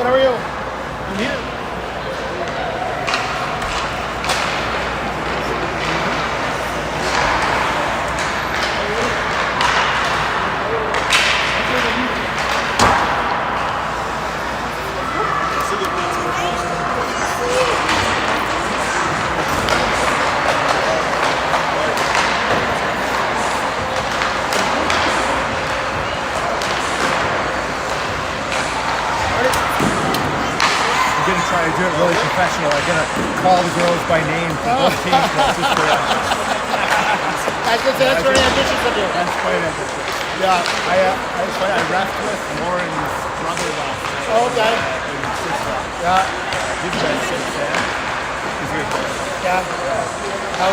Good, how are you? You need it? Try to do it really professional. I'm gonna call the girls by name for both teams. That's very ambitious of you. That's quite ambitious. Yeah. I reffed with Lauren's brother last night. Oh, okay. And sister. Yeah. He's a nice kid, Sam. He's a good player. Yeah. How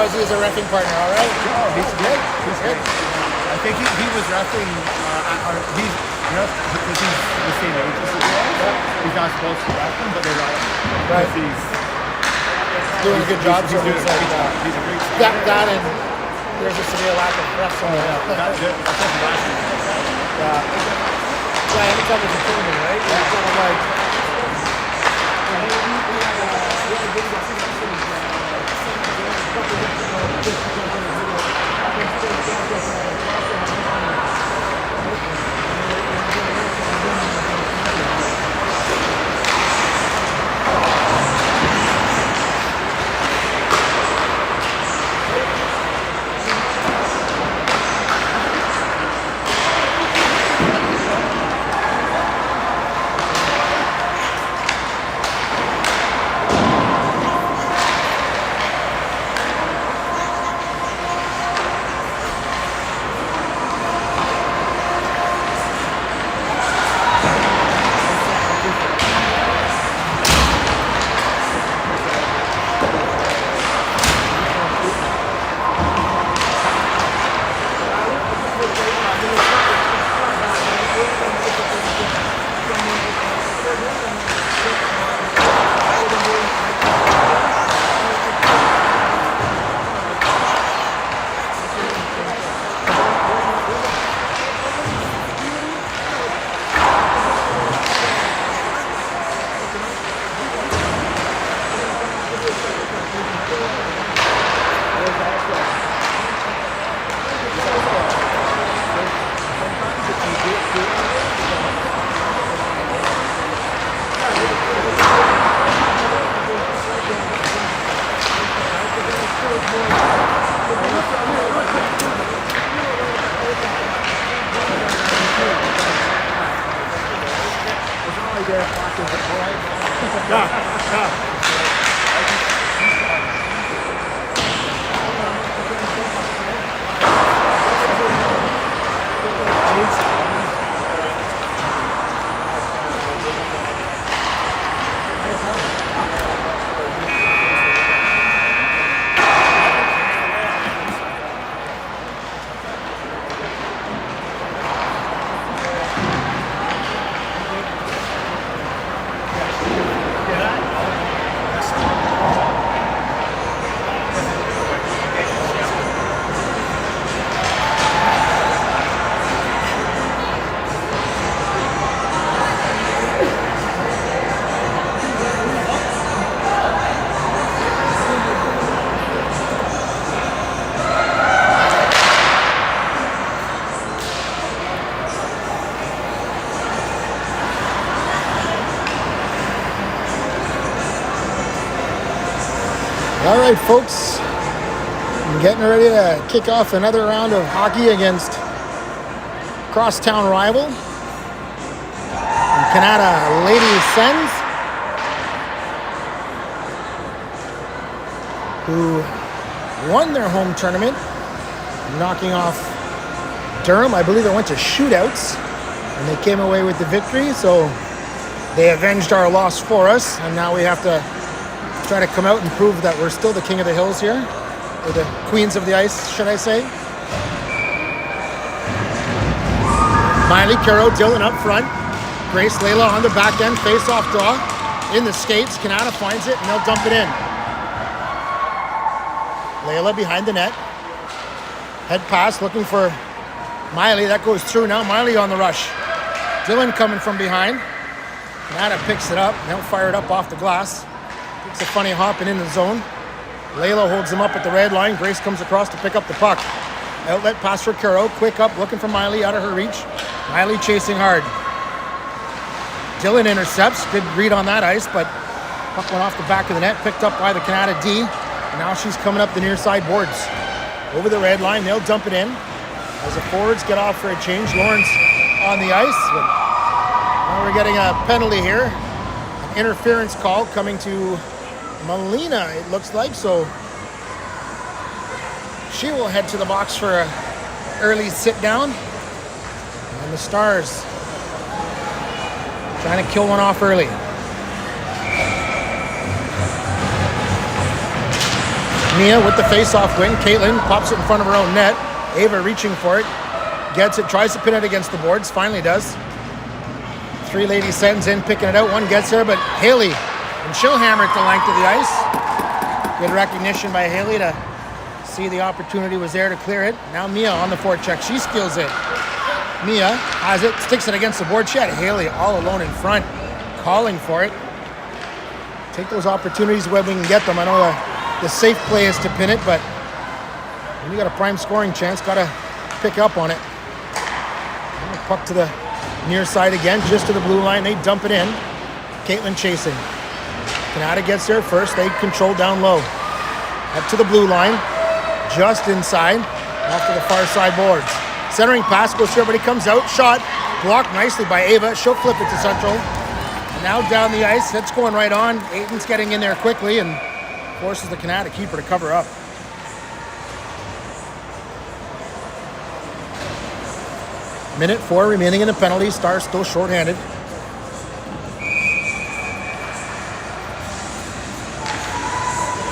is he as a reffing partner? All right. Oh, he's good. He's good. I think he was reffing. Because he's the same age as the girls. Yeah. He's not supposed to ref them, but they're not. Right. He's doing a good job. He's a great that and there's just to be a lack of refs. Oh, yeah. That's it. That's what last year. Yeah. Anytime there's a tournament, right? Yeah. It's kind of like. All right, folks, I'm getting ready to kick off another round of hockey against crosstown rival, Canada Lady Sens, who won their home tournament, knocking off Durham. I believe it went to shootouts, and they came away with the victory, so they avenged our loss for us, and now we have to try to come out and prove that we're still the king of the hills here, or the queens of the ice, should I say. Miley, Caro, Dylan up front. Grace, Layla on the back end, face-off draw. In the skates, Canada finds it, and they'll dump it in. Layla behind the net. Head pass, looking for Miley. That goes through now. Miley on the rush. Dylan coming from behind. Canada picks it up. They'll fire it up off the glass. Takes a funny hopping in the zone. Layla holds him up at the red line. Grace comes across to pick up the puck. Outlet pass for Caro. Quick up, looking for Miley out of her reach. Miley chasing hard. Dylan intercepts. Good read on that ice, but puck went off the back of the net. Picked up by the Canada D. And now she's coming up the near side boards. Over the red line, they'll dump it in. As the forwards get off for a change, Lawrence on the ice. But now we're getting a penalty here. An interference call coming to Melina, it looks like. So she will head to the box for an early sit down. And the Stars trying to kill one off early. Mia with the face-off win. Caitlin pops it in front of her own net. Ava reaching for it. Gets it, tries to pin it against the boards. Finally does. Three ladies sends in, picking it out. One gets there, but Haley, and she'll hammer it the length of the ice. Good recognition by Haley to see the opportunity was there to clear it. Now Mia on the forecheck. She steals it. Mia has it, sticks it against the board. She had Haley all alone in front, calling for it. Take those opportunities where we can get them. I know the safe play is to pin it, but when you got a prime scoring chance, got to pick up on it. Puck to the near side again, just to the blue line. They dump it in. Caitlin chasing. Canada gets there first. They control down low. Up to the blue line, just inside, off to the far side boards. Centering pass goes through, but he comes out. Shot blocked nicely by Ava. She'll flip it to Central. And now down the ice. It's going right on. Aiton's getting in there quickly and forces the Canada keeper to cover up. Minute 4 remaining in the penalty. Stars still shorthanded.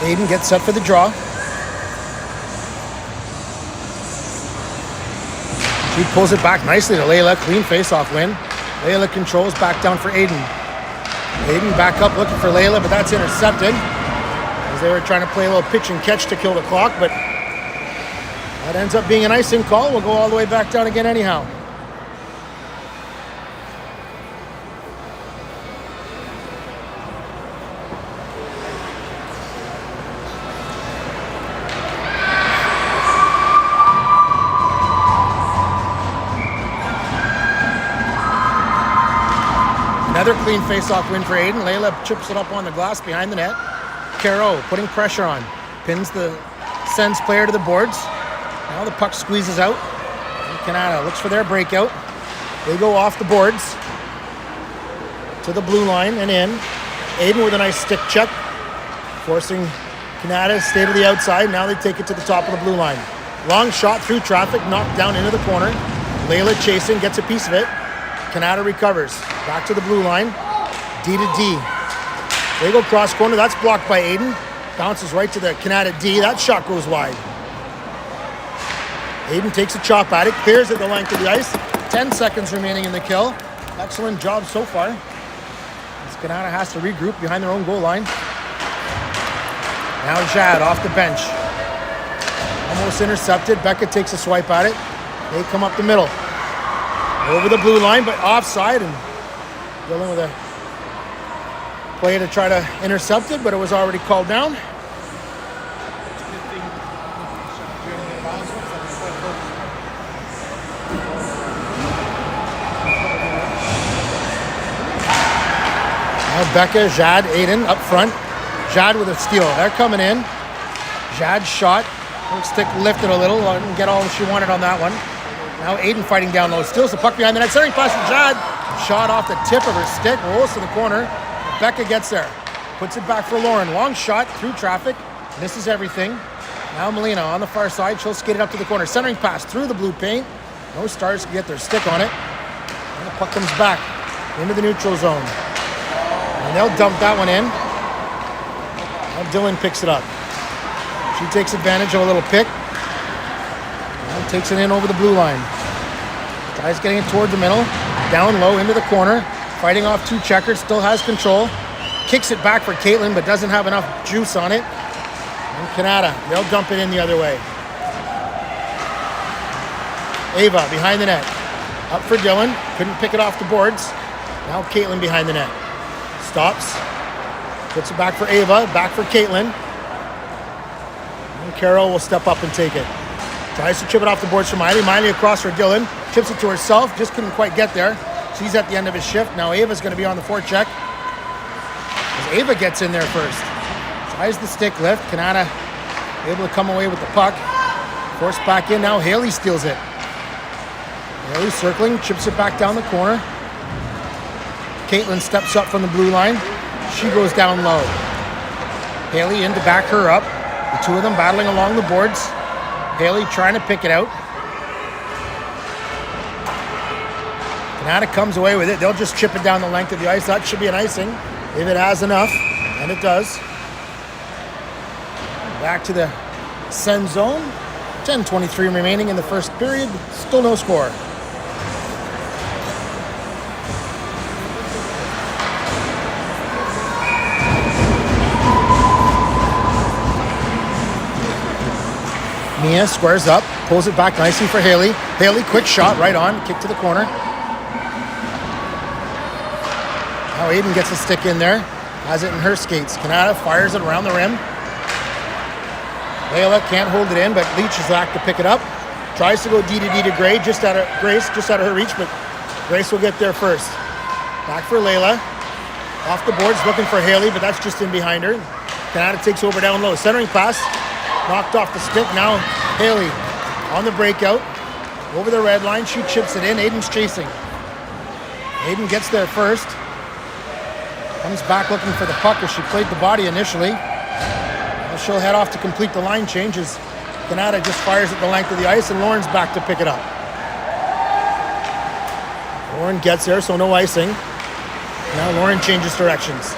Aiden gets set for the draw. She pulls it back nicely to Layla. Clean face-off win. Layla controls back down for Aiden. Aiden back up looking for Layla, but that's intercepted. As they were trying to play a little pitch and catch to kill the clock, but that ends up being an icing call. We'll go all the way back down again anyhow. Another clean face-off win for Aiden. Layla chips it up on the glass behind the net. Caro putting pressure on. Pins the Sens player to the boards. Now the puck squeezes out. And Canada looks for their breakout. They go off the boards to the blue line and in. Aiden with a nice stick check, forcing Canada to stay to the outside. Now they take it to the top of the blue line. Long shot through traffic, knocked down into the corner. Layla chasing, gets a piece of it. Canada recovers. Back to the blue line. D to D. They go cross corner. That's blocked by Aiden. Bounces right to the Canada D. That shot goes wide. Aiden takes a chop at it. Clears it the length of the ice. 10 seconds remaining in the kill. Excellent job so far. As Canada has to regroup behind their own goal line. Now Jad off the bench. Almost intercepted. Becca takes a swipe at it. They come up the middle. Over the blue line, but offside, and dealing with a play to try to intercept it, but it was already called down. Now Becca, Jad, Aiden up front. Jad with a steal. They're coming in. Jad's shot. Her stick lifted a little. Didn't get all she wanted on that one. Now Aiden fighting down low. Steals the puck behind the net. Centering pass to Jad. Shot off the tip of her stick. Rolls to the corner. Becca gets there. Puts it back for Lauren. Long shot through traffic. Misses everything. Now Melina on the far side. She'll skate it up to the corner. Centering pass through the blue paint. No Stars can get their stick on it. And the puck comes back into the neutral zone. And they'll dump that one in. Now Dylan picks it up. She takes advantage of a little pick. And takes it in over the blue line. Tries getting it toward the middle. Down low into the corner. Fighting off two checkers. Still has control. Kicks it back for Caitlin, but doesn't have enough juice on it. And Canada, they'll dump it in the other way. Ava behind the net. Up for Dylan. Couldn't pick it off the boards. Now Caitlin behind the net. Stops. Puts it back for Ava. Back for Caitlin. And Carol will step up and take it. Tries to chip it off the boards for Miley. Miley across for Dylan. Chips it to herself. Just couldn't quite get there. She's at the end of his shift. Now Ava's going to be on the forecheck. As Ava gets in there first. Tries the stick lift. Kanata able to come away with the puck. Forced back in. Now Haley steals it. Haley circling. Chips it back down the corner. Caitlin steps up from the blue line. She goes down low. Haley in to back her up. The two of them battling along the boards. Haley trying to pick it out. Kanata comes away with it. They'll just chip it down the length of the ice. That should be an icing if it has enough, and it does. Back to the send zone. 10:23 remaining in the first period. Still no score. Mia squares up, pulls it back nicely for Haley. Haley, quick shot, right on, kick to the corner. Now Aiden gets a stick in there, has it in her skates. Kanata fires it around the rim. Layla can't hold it in, but Leach is back to pick it up. Tries to go D to Grace, just out of her reach, but Grace will get there first. Back for Layla. Off the boards, looking for Haley, but that's just in behind her. Kanata takes over down low. Centering pass. Knocked off the stick. Now Haley on the breakout. Over the red line. She chips it in. Aiden's chasing. Aiden gets there first. Comes back looking for the puck as she played the body initially. Now she'll head off to complete the line changes. Kanata just fires at the length of the ice, and Lauren's back to pick it up. Lauren gets there, so no icing. Now Lauren changes directions.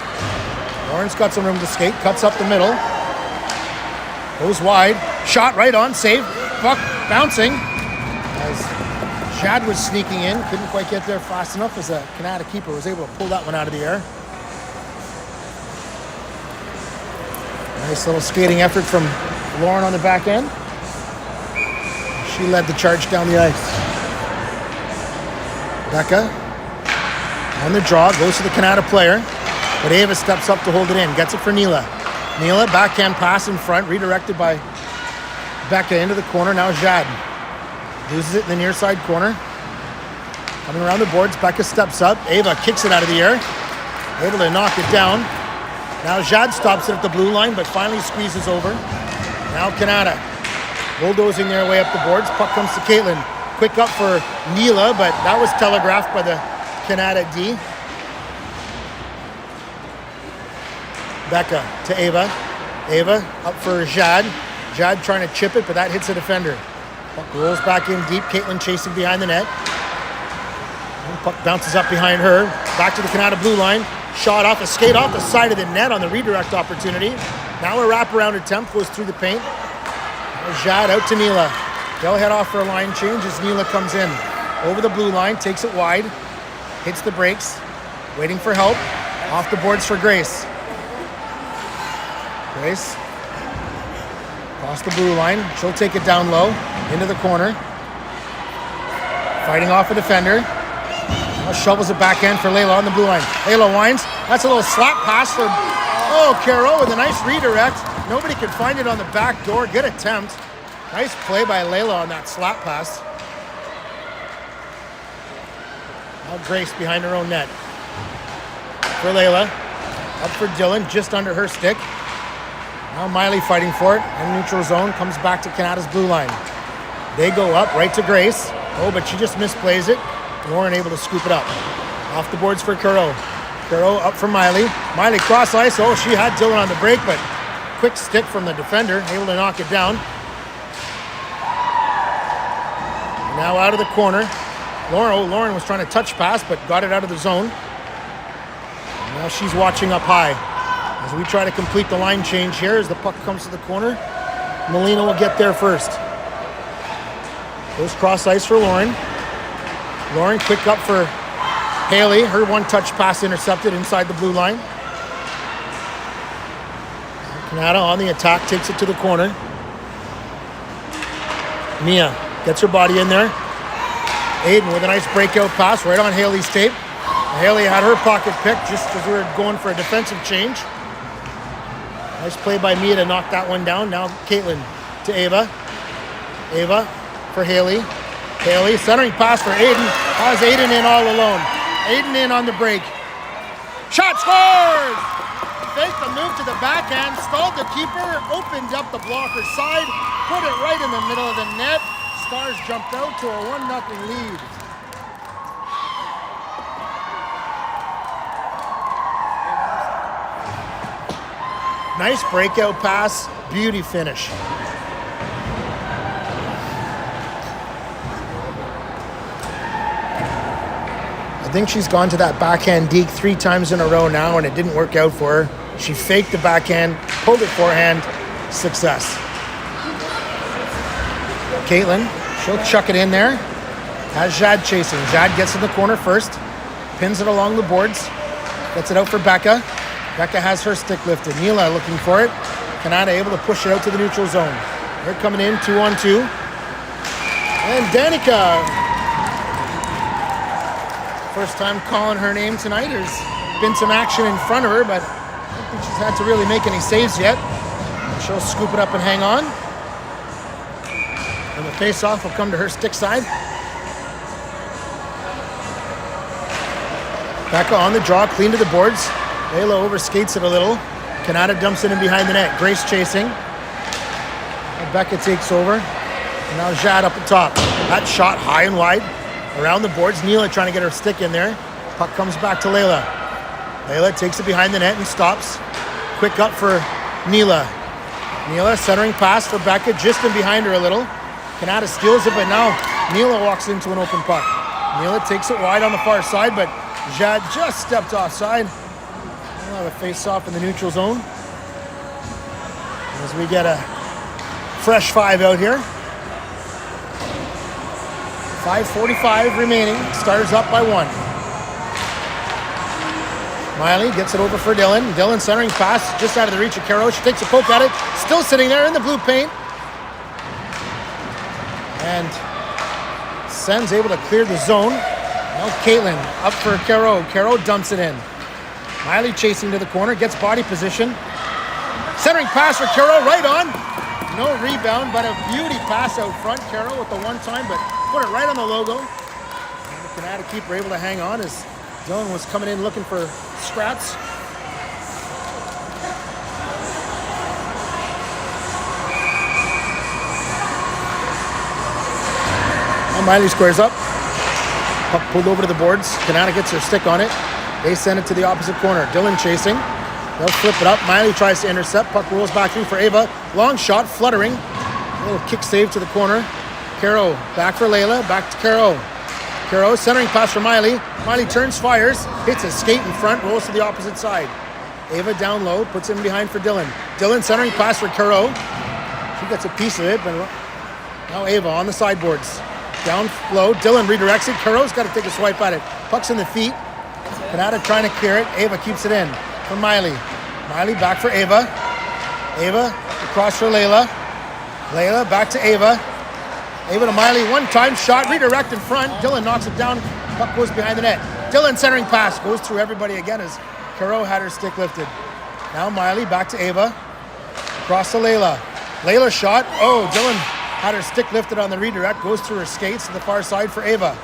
Lauren's got some room to skate. Cuts up the middle. Goes wide, shot right on, save, puck bouncing. As Shad was sneaking in, couldn't quite get there fast enough as a Canada keeper was able to pull that one out of the air. Nice little skating effort from Lauren on the back end. She led the charge down the ice. Becca on the draw, goes to the Canada player, but Ava steps up to hold it in, gets it for Neela. Neela, backhand pass in front, redirected by Becca into the corner. Now Jad loses it in the near side corner. Coming around the boards, Becca steps up. Ava kicks it out of the air, able to knock it down. Now Jad stops it at the blue line, but finally squeezes over. Now Kanata bulldozing their way up the boards. Puck comes to Caitlin. Quick up for Neela, but that was telegraphed by the Kanata D. Becca to Ava. Ava up for Jad. Jad trying to chip it, but that hits a defender. Puck rolls back in deep. Caitlin chasing behind the net. And puck bounces up behind her. Back to the Kanata blue line. Shot off a skate off the side of the net on the redirect opportunity. Now a wraparound attempt goes through the paint. Jad out to Neela. They'll head off for a line change as Neela comes in. Over the blue line, takes it wide. Hits the brakes. Waiting for help. Off the boards for Grace. Grace across the blue line. She'll take it down low into the corner. Fighting off a defender. Now shovels it backhand for Layla on the blue line. Layla winds. That's a little slap pass for Carol with a nice redirect. Nobody could find it on the back door. Good attempt. Nice play by Layla on that slap pass. Now Grace behind her own net. For Layla. Up for Dylan, just under her stick. Now Miley fighting for it in neutral zone, comes back to Canada's blue line. They go up right to Grace. But she just misplays it. Lauren able to scoop it up. Off the boards for Kuro. Kuro up for Miley. Miley cross ice. She had Dylan on the break, but quick stick from the defender, able to knock it down. Now out of the corner. Lauren was trying to touch pass, but got it out of the zone. Now she's watching up high. As we try to complete the line change here, as the puck comes to the corner, Molina will get there first. Goes cross ice for Lauren. Lauren quick up for Haley. Her one-touch pass intercepted inside the blue line. Kanata on the attack, takes it to the corner. Mia gets her body in there. Aiden with a nice breakout pass right on Haley's tape. Haley had her pocket picked just as we were going for a defensive change. Nice play by Mia to knock that one down. Now Caitlin to Ava. Ava for Haley. Haley centering pass for Aiden. Has Aiden in all alone. Aiden in on the break. Shot scores! Fake the move to the backhand. Stalled the keeper. Opened up the blocker side. Put it right in the middle of the net. Stars jumped out to a 1-0 lead. Nice breakout pass. Beauty finish. I think she's gone to that backhand deke 3 times in a row now, and it didn't work out for her. She faked the backhand, pulled it forehand, success. Caitlin, she'll chuck it in there. Has Jad chasing. Jad gets in the corner first, pins it along the boards, gets it out for Becca. Becca has her stick lifted. Neela looking for it. Canada able to push it out to the neutral zone. They're coming in 2-on-2. And Danica, first time calling her name tonight. There's been some action in front of her, but I don't think she's had to really make any saves yet. She'll scoop it up and hang on. And the face-off will come to her stick side. Becca on the draw, clean to the boards. Layla overskates it a little. Canada dumps it in behind the net. Grace chasing. And Becca takes over. And now Jad up the top. That shot high and wide. Around the boards. Neela trying to get her stick in there. Puck comes back to Layla. Layla takes it behind the net and stops. Quick up for Neela. Neela centering pass for Becca. Just in behind her a little. Canada steals it, but now Neela walks into an open puck. Neela takes it wide on the far side, but Jad just stepped offside. We'll have a face-off in the neutral zone as we get a fresh 5 out here. 5:45 remaining. Stars up by 1. Miley gets it over for Dylan. Dylan centering pass just out of the reach of Caro. She takes a poke at it. Still sitting there in the blue paint. And Sen's able to clear the zone. Now Caitlin up for Caro. Caro dumps it in. Miley chasing to the corner, gets body position. Centering pass for Caro, right on. No rebound, but a beauty pass out front. Caro with the one-time, but put it right on the logo. And the Canada keeper able to hang on as Dylan was coming in looking for scraps. And Miley squares up. Puck pulled over to the boards. Canada gets her stick on it. They send it to the opposite corner. Dylan chasing. They'll flip it up. Miley tries to intercept. Puck rolls back through for Ava. Long shot, fluttering. A little kick save to the corner. Caro back for Layla. Back to Caro. Caro centering pass for Miley. Miley turns, fires. Hits a skate in front. Rolls to the opposite side. Ava down low. Puts it in behind for Dylan. Dylan centering pass for Caro. She gets a piece of it, but now Ava on the sideboards. Down low. Dylan redirects it. Caro's got to take a swipe at it. Puck's in the feet. Canada trying to clear it. Ava keeps it in for Miley. Miley back for Ava. Ava across for Layla. Layla back to Ava. Ava to Miley. One-time shot. Redirect in front. Dylan knocks it down. Puck goes behind the net. Dylan centering pass. Goes through everybody again as Caro had her stick lifted. Now Miley back to Ava. Across to Layla. Layla shot. Oh, Dylan had her stick lifted on the redirect. Goes through her skates to the far side for Ava.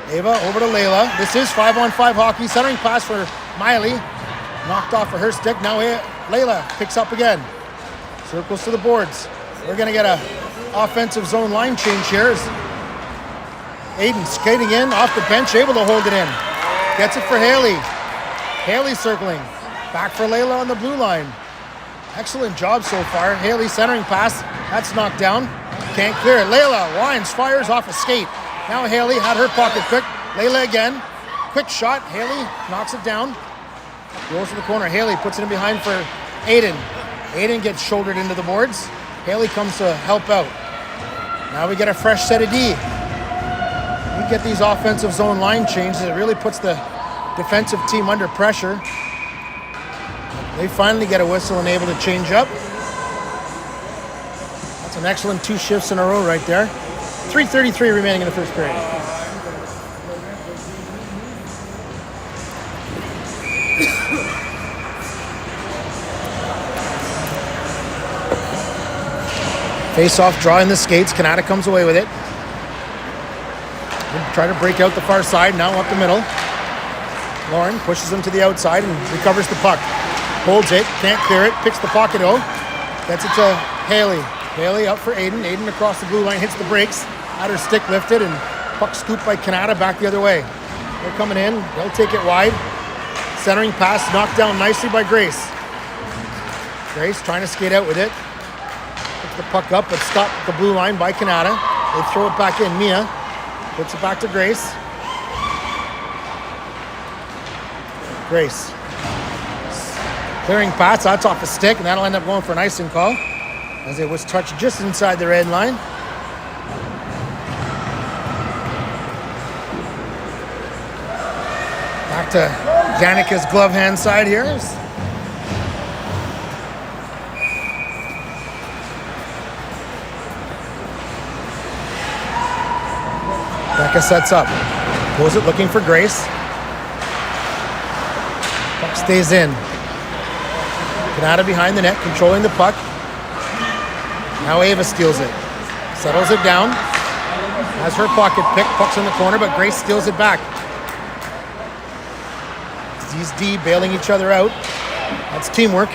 Ava over to Layla. This is 5-on-5 hockey. Centering pass for Miley. Knocked off for her stick. Now Layla picks up again. Circles to the boards. We're going to get a offensive zone line change here. Aiden skating in off the bench, able to hold it in. Gets it for Haley. Haley circling. Back for Layla on the blue line. Excellent job so far. Haley centering pass. That's knocked down. Can't clear it. Layla winds, fires off a skate. Now Haley had her pocket picked. Layla again. Quick shot. Haley knocks it down. Rolls to the corner. Haley puts it in behind for Aiden. Aiden gets shouldered into the boards. Haley comes to help out. Now we get a fresh set of D. We get these offensive zone line changes. It really puts the defensive team under pressure. They finally get a whistle and able to change up. That's an excellent 2 shifts in a row right there. 3:33 remaining in the first period. Face off, drawing the skates. Canada comes away with it. Try to break out the far side, now up the middle. Lauren pushes him to the outside and recovers the puck. Holds it, can't clear it, picks the pocket out. Gets it to Haley. Haley out for Aiden. Aiden across the blue line, hits the brakes. Had her stick lifted and puck scooped by Canada back the other way. They're coming in, they'll take it wide. Centering pass knocked down nicely by Grace. Grace trying to skate out with it. Picks the puck up, but stopped at the blue line by Canada. They throw it back in. Mia puts it back to Grace. Grace. Clearing pass, that's off a stick, and that'll end up going for an icing call as it was touched just inside the red line. Back to Janika's glove hand side here. Becca sets up. Goes it looking for Grace. Puck stays in. Canada behind the net, controlling the puck. Now Ava steals it. Settles it down. Has her pocket pick. Puck's in the corner, but Grace steals it back. These D bailing each other out. That's teamwork.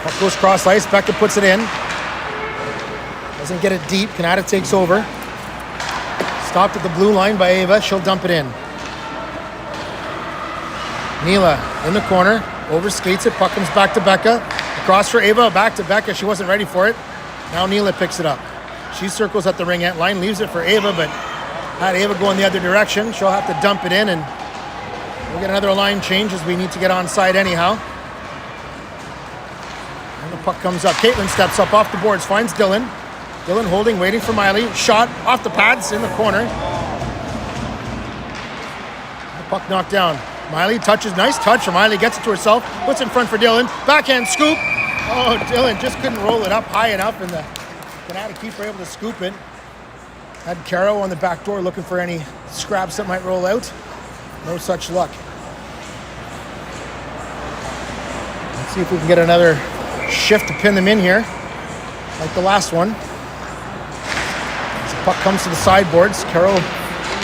Puck goes cross ice. Becca puts it in. Doesn't get it deep. Canada takes over. Stopped at the blue line by Ava. She'll dump it in. Neela in the corner. Over skates it. Puck comes back to Becca. Across for Ava. Back to Becca. She wasn't ready for it. Now Neela picks it up. She circles at the ring end line. Leaves it for Ava, but had Ava go in the other direction. She'll have to dump it in, and we'll get another line change as we need to get onside anyhow. And the puck comes up. Caitlin steps up off the boards. Finds Dylan. Dylan holding, waiting for Miley. Shot off the pads in the corner. The puck knocked down. Miley touches. Nice touch. Miley gets it to herself. Puts it in front for Dylan. Backhand scoop. Oh, Dylan just couldn't roll it up high enough, and the Canada keeper able to scoop it. Had Caro on the back door looking for any scraps that might roll out. No such luck. Let's see if we can get another shift to pin them in here, like the last one. As the puck comes to the sideboards, Caro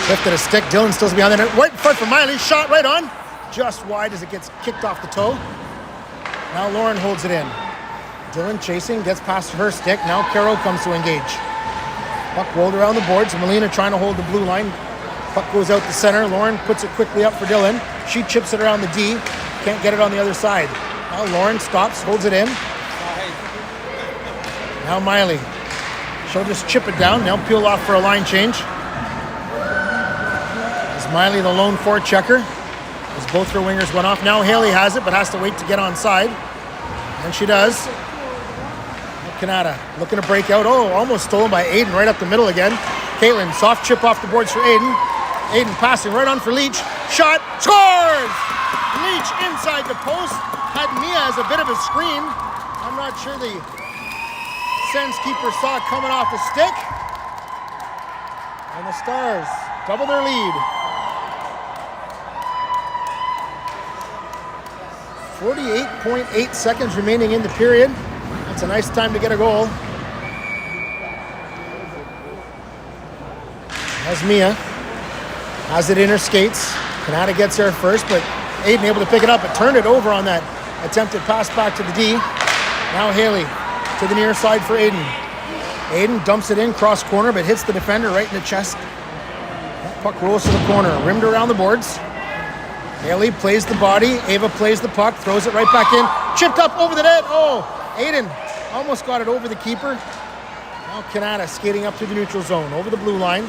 lifted a stick. Dylan stills behind the net. Right in front for Miley. Shot right on. Just wide as it gets kicked off the toe. Now Lauren holds it in. Dylan chasing, gets past her stick. Now Caro comes to engage. Puck rolled around the boards. Melina trying to hold the blue line. Puck goes out the center. Lauren puts it quickly up for Dylan. She chips it around the D. Can't get it on the other side. Now Lauren stops, holds it in. Now Miley. She'll just chip it down. Now peel off for a line change. Is Miley the lone forechecker? As both her wingers went off. Now Haley has it, but has to wait to get onside. And she does. Canada looking to break out. Oh, almost stolen by Aiden right up the middle again. Caitlin, soft chip off the boards for Aiden. Aiden passing right on for Leach. Shot, scores! Leach inside the post. Had Mia as a bit of a screen. I'm not sure the Sens keeper saw it coming off the stick. And the Stars double their lead. 48.8 seconds remaining in the period. It's a nice time to get a goal. As Mia has it in her skates. Canada gets there first, but Aiden able to pick it up, but turned it over on that attempted pass back to the D. Now Haley to the near side for Aiden. Aiden dumps it in, cross corner, but hits the defender right in the chest. That puck rolls to the corner, rimmed around the boards. Haley plays the body. Ava plays the puck, throws it right back in. Chipped up over the net. Oh, Aiden almost got it over the keeper. Now Canada skating up to the neutral zone, over the blue line.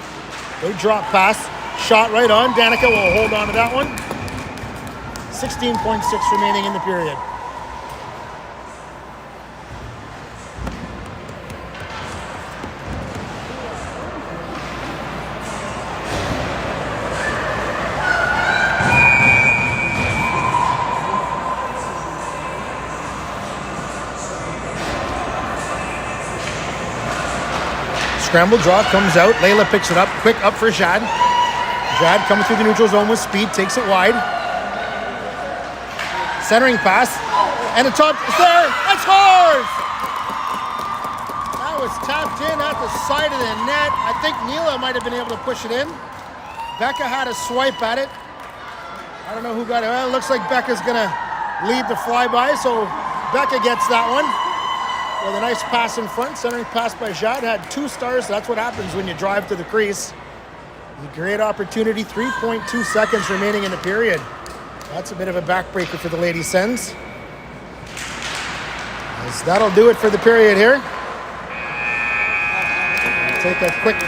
They drop pass. Shot right on. Danica will hold on to that one. 16.6 remaining in the period. Scramble draw comes out. Layla picks it up. Quick up for Jad. Jad coming through the neutral zone with speed. Takes it wide. Centering pass. And the top is there. That scores! was tapped in at the side of the net. I think Neela might have been able to push it in. Becca had a swipe at it. I don't know who got it. Well, it looks like Becca's going to lead the flyby, so Becca gets that one with a nice pass in front. Centering pass by Jad. Had 2 stars. That's what happens when you drive to the crease. A great opportunity. 3.2 seconds remaining in the period. That's a bit of a backbreaker for the Lady Sens. As that'll do it for the period here. We'll take a quick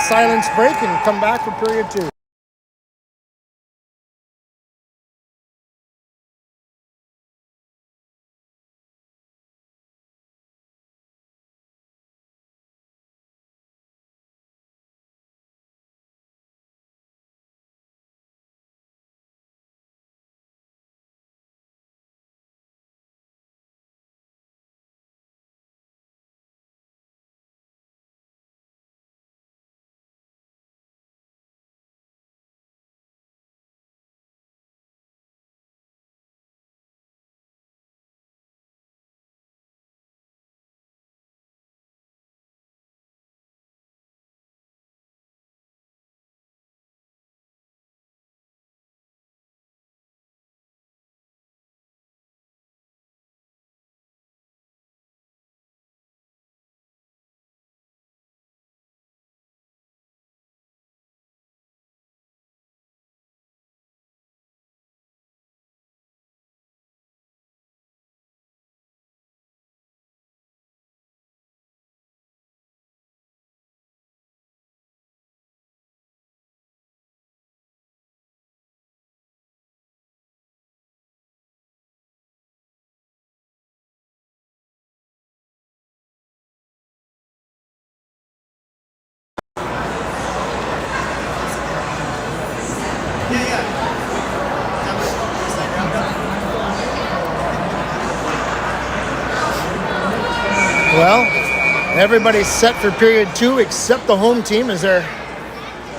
silence break and come back for period 2. Well, everybody's set for period 2 except the home team as they're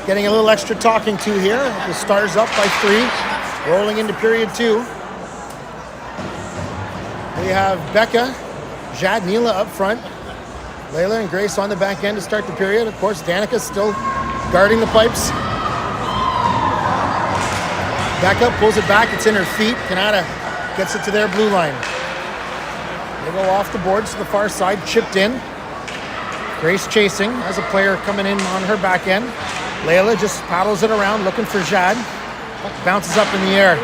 getting a little extra talking to here. The Stars up by 3, rolling into period 2. We have Becca, Jad, Neela up front, Layla and Grace on the back end to start the period. Of course, Danica's still guarding the pipes. Becca pulls it back, it's in her feet. Canada gets it to their blue line. They go off the boards to the far side, chipped in. Grace chasing, has a player coming in on her back end. Layla just paddles it around, looking for Jad. Bounces up in the air.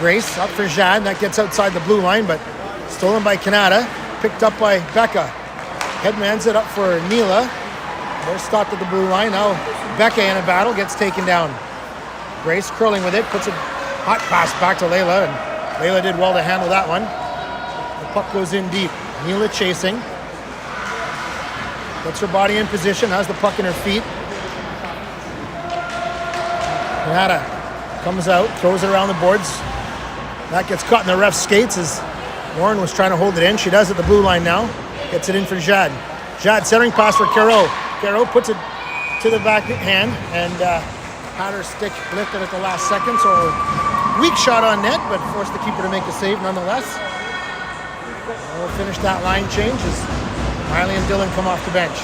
Grace up for Jad, that gets outside the blue line, but stolen by Canada. Picked up by Becca. Headmans it up for Neela. They're stopped at the blue line. Now Becca in a battle, gets taken down. Grace curling with it, puts a hot pass back to Layla, and Layla did well to handle that one. Puck goes in deep. Neela chasing. Gets her body in position, has the puck in her feet. Canada comes out, throws it around the boards. That gets caught in the ref's skates as Warren was trying to hold it in. She does at the blue line now. Gets it in for Jad. Jad centering pass for Caro. Caro puts it to the back hand and had her stick lifted at the last second. So weak shot on net, but forced the keeper to make a save nonetheless. We'll finish that line change as Miley and Dylan come off the bench.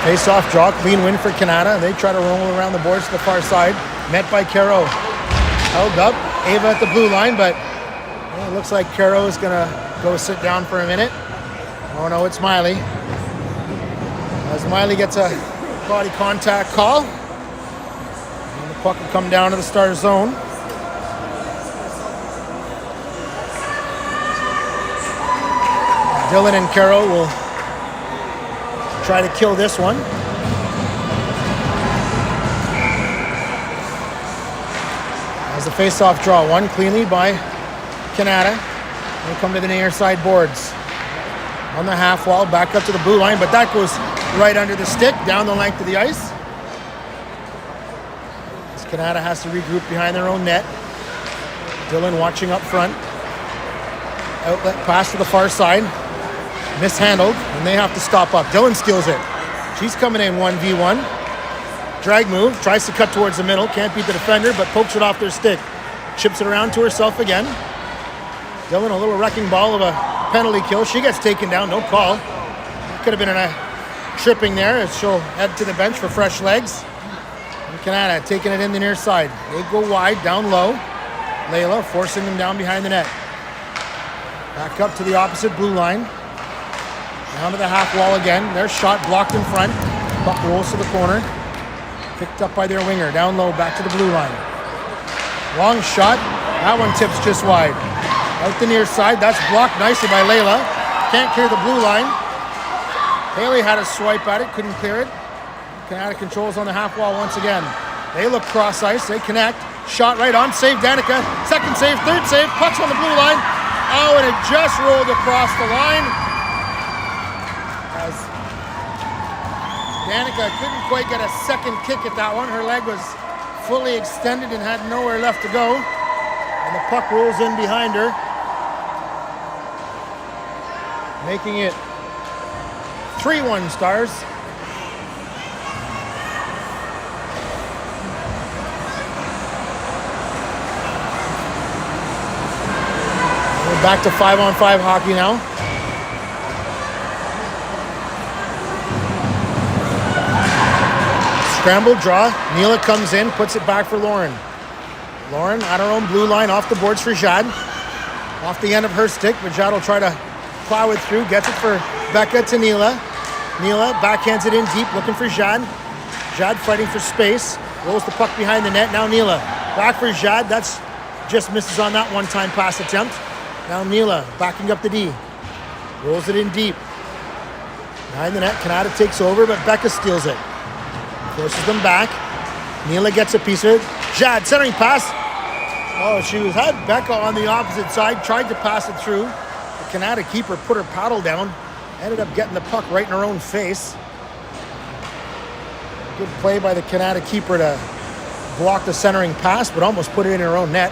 Face-off draw, clean win for Canada. They try to roll around the boards to the far side. Met by Caro. Held up. Ava at the blue line, but it looks like Caro is going to go sit down for a minute. Oh no, it's Miley. As Miley gets a body contact call. Puck will come down to the Stars zone. Dylan and Caro will try to kill this one. As the face-off draw, one cleanly by Canada. They come to the near side boards. On the half wall, back up to the blue line, but that goes right under the stick, down the length of the ice. Canada has to regroup behind their own net. Dylan watching up front. Outlet pass to the far side. Mishandled, and they have to stop up. Dylan steals it. She's coming in 1v1. Drag move, tries to cut towards the middle. Can't beat the defender, but pokes it off their stick. chips it around to herself again. Dylan, a little wrecking ball of a penalty kill. She gets taken down, no call. Could have been a tripping there as she'll head to the bench for fresh legs. And Canada taking it in the near side. They go wide, down low. Layla forcing them down behind the net. Back up to the opposite blue line. Down to the half wall again. Their shot blocked in front. Puck rolls to the corner. Picked up by their winger. Down low, back to the blue line. Long shot. That one tips just wide. Out the near side. That's blocked nicely by Layla. Can't clear the blue line. Haley had a swipe at it. Couldn't clear it. Canada controls on the half wall once again. They look cross ice. They connect. Shot right on. Save Danica. Second save. Third save. Puck's on the blue line. Oh, and it just rolled across the line. As Danica couldn't quite get a second kick at that one. Her leg was fully extended and had nowhere left to go. And the puck rolls in behind her, making it 3-1 Stars. We're back to 5-on-5 hockey now. Scramble draw. Neela comes in, puts it back for Lauren. Lauren at her own blue line, off the boards for Jad. Off the end of her stick, but Jad will try to plow it through. Gets it for Becca to Neela. Neela backhands it in deep, looking for Jad. Jad fighting for space. Rolls the puck behind the net. Now Neela back for Jad. That's just misses on that one-time pass attempt. Now Neela backing up the D. Rolls it in deep. Behind the net, Canada takes over, but Becca steals it. Forces them back. Neela gets a piece of it. Jad, centering pass. Oh, she had Becca on the opposite side. Tried to pass it through. The Canada keeper put her paddle down. Ended up getting the puck right in her own face. Good play by the Canada keeper to block the centering pass, but almost put it in her own net.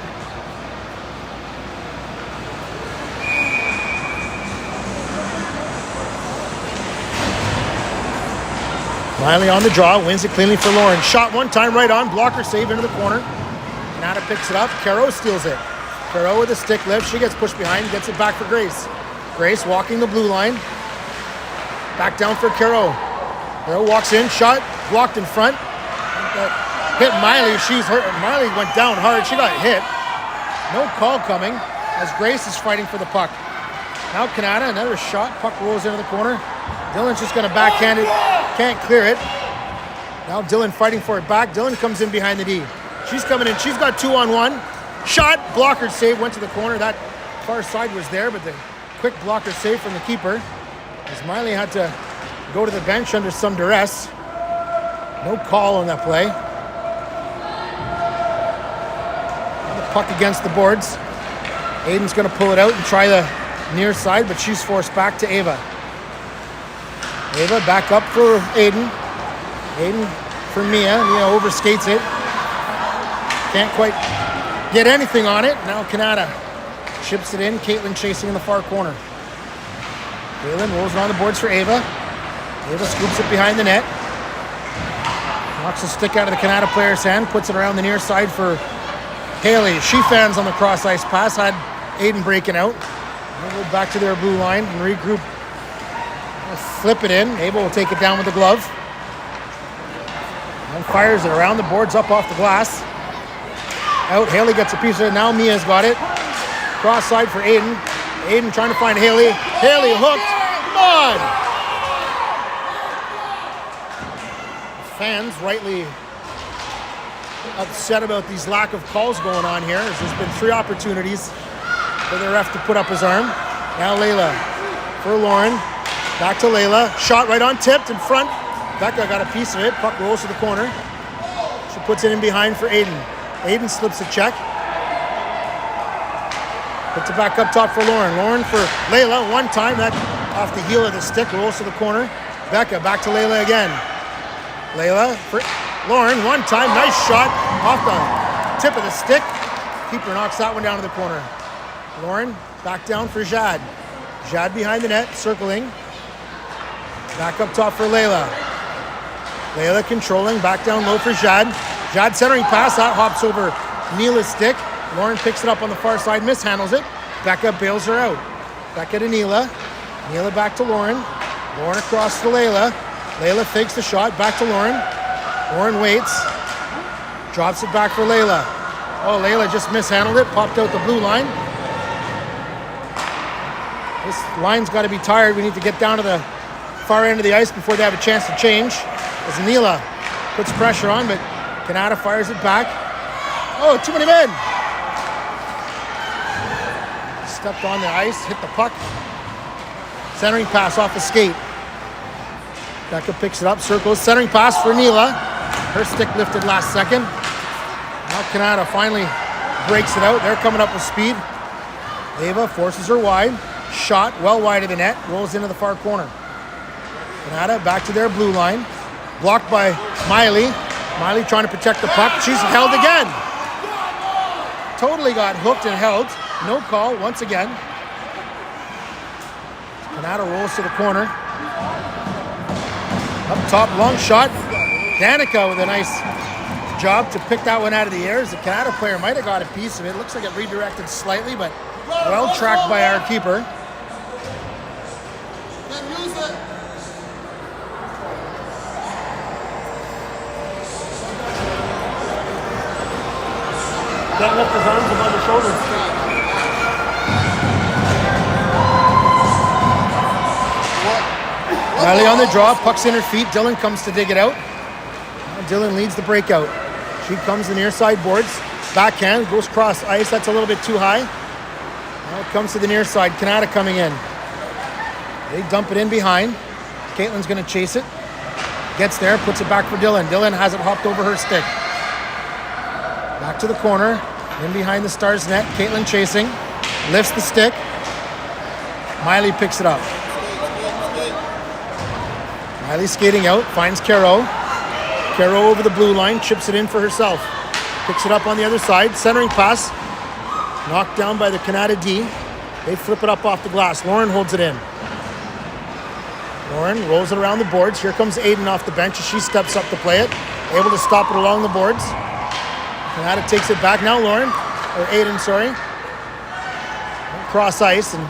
Miley on the draw, wins it cleanly for Lauren. Shot one time right on, blocker save into the corner. Canada picks it up, Caro steals it. Caro with a stick lift, she gets pushed behind, gets it back for Grace. Grace walking the blue line. Back down for Caro. Caro walks in, shot, blocked in front. Hit Miley, she's hurt. Miley went down hard, she got hit. No call coming as Grace is fighting for the puck. Now Canada, another shot, puck rolls into the corner. Dylan's just gonna backhand it, can't clear it. Now Dylan fighting for it back. Dylan comes in behind the D. She's coming in, she's got 2-on-1. Shot, blocker save, went to the corner. That far side was there, but the quick blocker save from the keeper. As Miley had to go to the bench under some duress. No call on that play. The puck against the boards. Aiden's gonna pull it out and try the near side, but she's forced back to Ava. Ava back up for Aiden. Aiden for Mia. Mia overskates it. Can't quite get anything on it. Now Canada chips it in. Caitlin chasing in the far corner. Caitlin rolls it on the boards for Ava. Ava scoops it behind the net. Knocks the stick out of the Canada player's hand. Puts it around the near side for Haley. She fans on the cross ice pass. Had Aiden breaking out. They'll go back to their blue line and regroup. Flip it in. Ava will take it down with the glove. And fires it around the boards up off the glass. Out. Haley gets a piece of it. Now Mia's got it. Cross side for Aiden. Aiden trying to find Haley. Haley hooked. Come on! Fans rightly upset about these lack of calls going on here. There's been 3 opportunities for the ref to put up his arm. Now Layla for Lauren. Back to Layla. Shot right on, tipped in front. Becca got a piece of it. Puck rolls to the corner. She puts it in behind for Aiden. Aiden slips a check. Puts it back up top for Lauren. Lauren for Layla. One time, that off the heel of the stick, rolls to the corner. Becca back to Layla again. Layla for Lauren. One time, nice shot off the tip of the stick. Keeper knocks that one down to the corner. Lauren back down for Jad. Jad behind the net, circling. Back up top for Layla. Layla controlling, back down low for Jad. Jad centering pass, that hops over Neela's stick. Lauren picks it up on the far side, mishandles it. Becca bails her out. Becca to Neela. Neela back to Lauren. Lauren across to Layla. Layla fakes the shot, back to Lauren. Lauren waits. Drops it back for Layla. Oh, Layla just mishandled it, popped out the blue line. This line's got to be tired. We need to get down to the far end of the ice before they have a chance to change. As Neela puts pressure on, but Canada fires it back. Oh, too many men. Stepped on the ice, hit the puck. Centering pass off the skate. Becca picks it up, circles. Centering pass for Neela. Her stick lifted last second. Now Canada finally breaks it out. They're coming up with speed. Ava forces her wide. Shot well wide of the net. Rolls into the far corner. Canada back to their blue line. Blocked by Miley. Miley trying to protect the puck. She's held again. Totally got hooked and held. No call once again. Canada rolls to the corner. Up top, long shot. Danica with a nice job to pick that one out of the air. As the Canada player might have got a piece of it. Looks like it redirected slightly, but well tracked by our keeper. Can't lift his arms above the shoulders. Miley on the draw, puck's in her feet. Dylan comes to dig it out. Now Dylan leads the breakout. She comes to the near side boards. Backhand, goes cross ice. That's a little bit too high. Now it comes to the near side. Canada coming in. They dump it in behind. Caitlin's going to chase it. Gets there, puts it back for Dylan. Dylan has it hopped over her stick. Back to the corner. In behind the Stars net. Caitlin chasing. Lifts the stick. Miley picks it up. Miley skating out, finds Caro. Caro over the blue line, chips it in for herself. Picks it up on the other side, centering pass. Knocked down by the Canada D. They flip it up off the glass. Lauren holds it in. Lauren rolls it around the boards. Here comes Aiden off the bench as she steps up to play it. Able to stop it along the boards. Canada takes it back now, Lauren. Or Aiden, sorry. Cross ice, and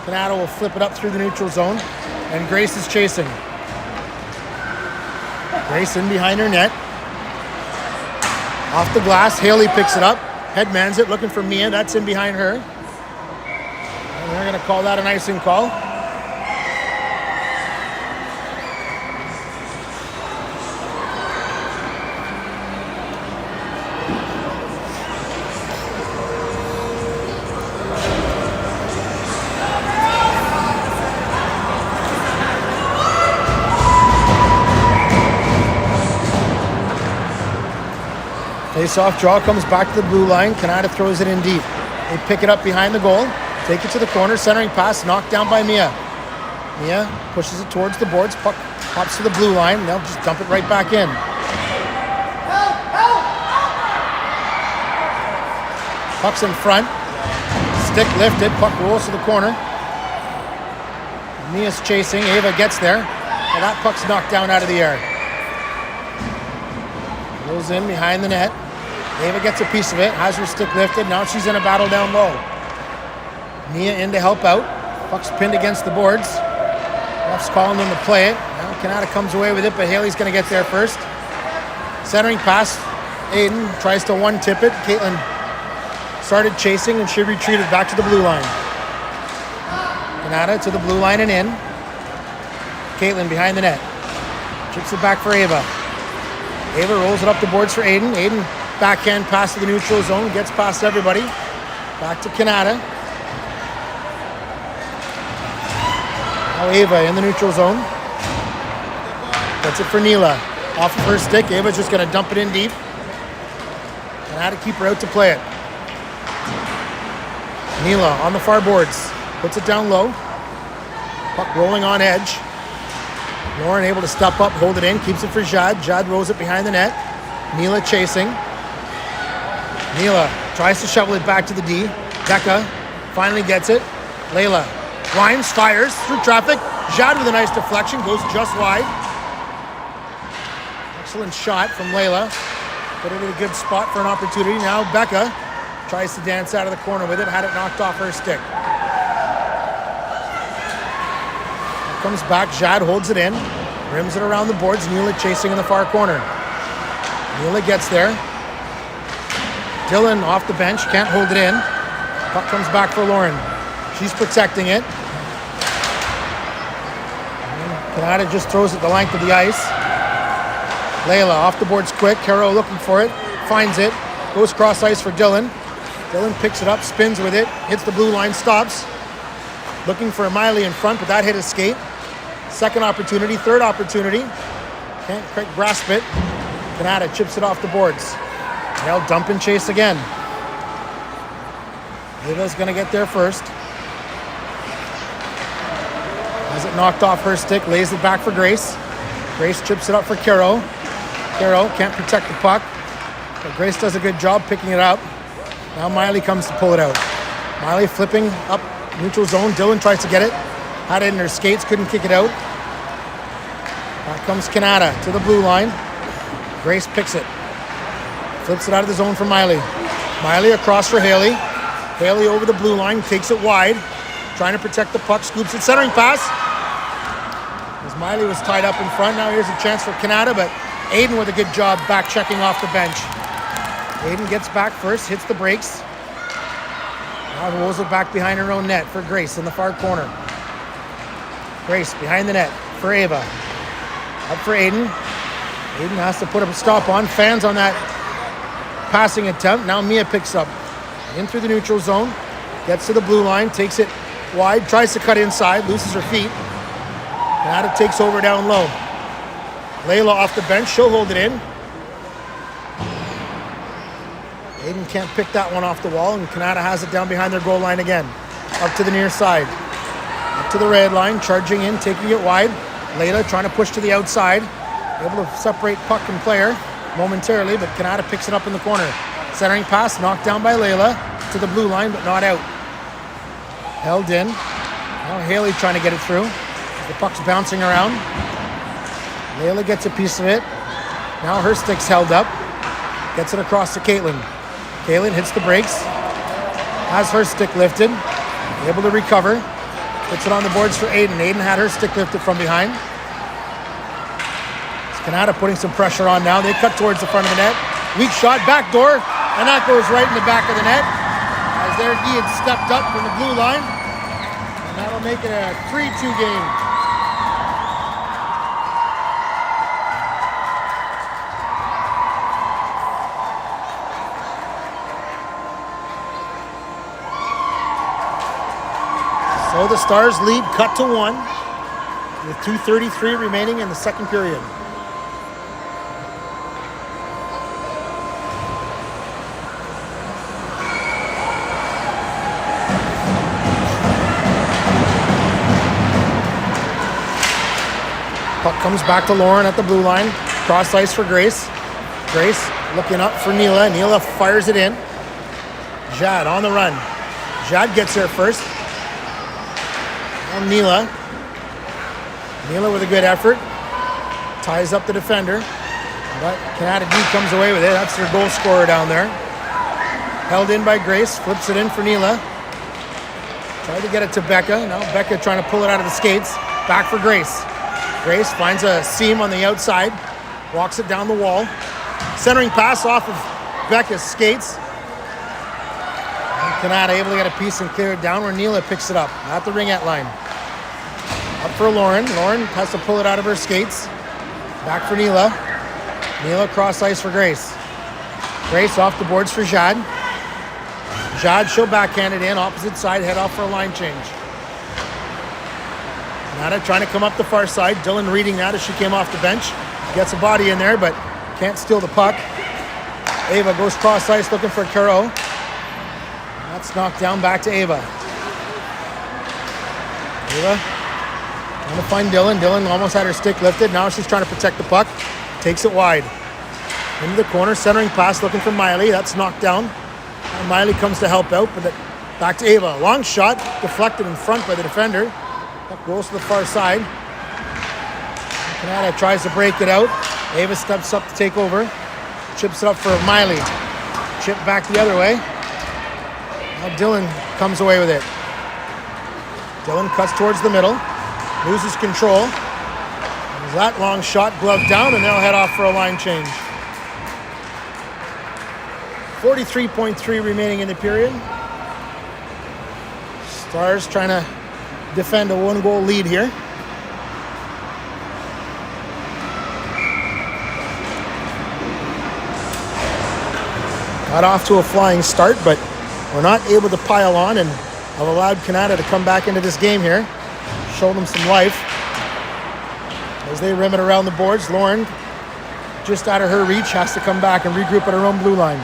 Canada will flip it up through the neutral zone. And Grace is chasing. Grace in behind her net. Off the glass, Haley picks it up. Headmans it, looking for Mia. That's in behind her. And they're going to call that an icing call. Face-off draw comes back to the blue line. Canada throws it in deep. They pick it up behind the goal. Take it to the corner. Centering pass knocked down by Mia. Mia pushes it towards the boards. Puck pops to the blue line. They'll just dump it right back in. Puck's in front. Stick lifted. Puck rolls to the corner. Mia's chasing. Ava gets there. Well, that puck's knocked down out of the air. Goes in behind the net. Ava gets a piece of it, has her stick lifted. Now she's in a battle down low. Mia in to help out. Puck's pinned against the boards. Ref's calling them to play it. Now Canada comes away with it, but Haley's going to get there first. Centering pass. Aiden tries to one-tip it. Caitlin started chasing, and she retreated back to the blue line. Canada to the blue line and in. Caitlin behind the net. Chips it back for Ava. Ava rolls it up the boards for Aiden. Aiden backhand pass to the neutral zone. Gets past everybody. Back to Canada. Now Ava in the neutral zone. Gets it for Neela. Off of her stick. Ava's just going to dump it in deep. Canada keep her out to play it. Neela on the far boards. Puts it down low. Puck rolling on edge. Lauren able to step up, hold it in, keeps it for Jad. Jad rolls it behind the net. Neela chasing. Neela tries to shovel it back to the D. Becca finally gets it. Layla winds, fires through traffic. Jad with a nice deflection, goes just wide. Excellent shot from Layla. Put it in a good spot for an opportunity. Now Becca Tries to dance out of the corner with it. Had it knocked off her stick. Comes back. Jad holds it in. Rims it around the boards. Neela chasing in the far corner. Neela gets there. Dylan off the bench. Can't hold it in. Puck comes back for Lauren. She's protecting it. Canada just throws it the length of the ice. Layla off the boards quick. Caro looking for it. Finds it. Goes cross ice for Dylan. Dylan picks it up, spins with it, hits the blue line, stops. Looking for Miley in front, but that hit his skate. Second opportunity, third opportunity. Can't quite grasp it. Canada chips it off the boards. They'll dump and chase again. Ava's going to get there first. Has it knocked off her stick, lays it back for Grace. Grace chips it up for Caro. Caro can't protect the puck, but Grace does a good job picking it up. Now Miley comes to pull it out. Miley flipping up neutral zone. Dylan tries to get it. Had it in her skates, couldn't kick it out. Back comes Canada to the blue line. Grace picks it. Flips it out of the zone for Miley. Miley across for Haley. Haley over the blue line, takes it wide. Trying to protect the puck, scoops it, centering pass. As Miley was tied up in front, now here's a chance for Canada, but Aiden with a good job back checking off the bench. Aiden gets back first, hits the brakes. Now rolls it back behind her own net for Grace in the far corner. Grace behind the net for Ava. Up for Aiden. Aiden has to put a stop on. Fans on that passing attempt. Now Mia picks up. In through the neutral zone. Gets to the blue line. Takes it wide. Tries to cut inside. Loses her feet. Canada takes over down low. Layla off the bench. She'll hold it in. Aiden can't pick that one off the wall, and Canada has it down behind their goal line again. Up to the near side. Up to the red line, charging in, taking it wide. Layla trying to push to the outside. Able to separate puck and player momentarily, but Canada picks it up in the corner. Centering pass, knocked down by Layla to the blue line, but not out. Held in. Now Haley trying to get it through. The puck's bouncing around. Layla gets a piece of it. Now her stick's held up. Gets it across to Caitlin. Caitlin hits the brakes. Has her stick lifted. Able to recover. Puts it on the boards for Aiden. Aiden had her stick lifted from behind. It's Canada putting some pressure on now. They cut towards the front of the net. Weak shot, backdoor, and that goes right in the back of the net. As their D had stepped up from the blue line. And that'll make it a 3-2 game. So the Stars lead cut to 1 with 2:33 remaining in the second period. Puck comes back to Lauren at the blue line. Cross ice for Grace. Grace looking up for Neela. Neela fires it in. Jad on the run. Jad gets there first. And Neela with a good effort. Ties up the defender. But Canada D comes away with it. That's their goal scorer down there. Held in by Grace. Flips it in for Neela. Tried to get it to Becca. Now Becca trying to pull it out of the skates. Back for Grace. Grace finds a seam on the outside. Walks it down the wall. Centering pass off of Becca's skates. Canada able to get a piece and clear it down where Neela picks it up at the ringette line. Up for Lauren. Lauren has to pull it out of her skates. Back for Neela. Neela cross ice for Grace. Grace off the boards for Jad. Jad, she'll backhand it in. Opposite side, head off for a line change. Canada trying to come up the far side. Dylan reading that as she came off the bench. Gets a body in there, but can't steal the puck. Ava goes cross ice looking for Caro. That's knocked down back to Ava. Ava trying to find Dylan. Dylan almost had her stick lifted. Now she's trying to protect the puck. Takes it wide. Into the corner, centering pass looking for Miley. That's knocked down. And Miley comes to help out, but back to Ava. Long shot, deflected in front by the defender. Puck goes to the far side. Canada tries to break it out. Ava steps up to take over. Chips it up for Miley. Chip back the other way. Now Dylan comes away with it. Dylan cuts towards the middle, loses control. There's that long shot gloved down, and they'll head off for a line change. 43.3 remaining in the period. Stars trying to defend a 1-goal lead here. Got off to a flying start, but we're not able to pile on and have allowed Canada to come back into this game here. Show them some life. As they rim it around the boards, Lauren, just out of her reach, has to come back and regroup at her own blue line.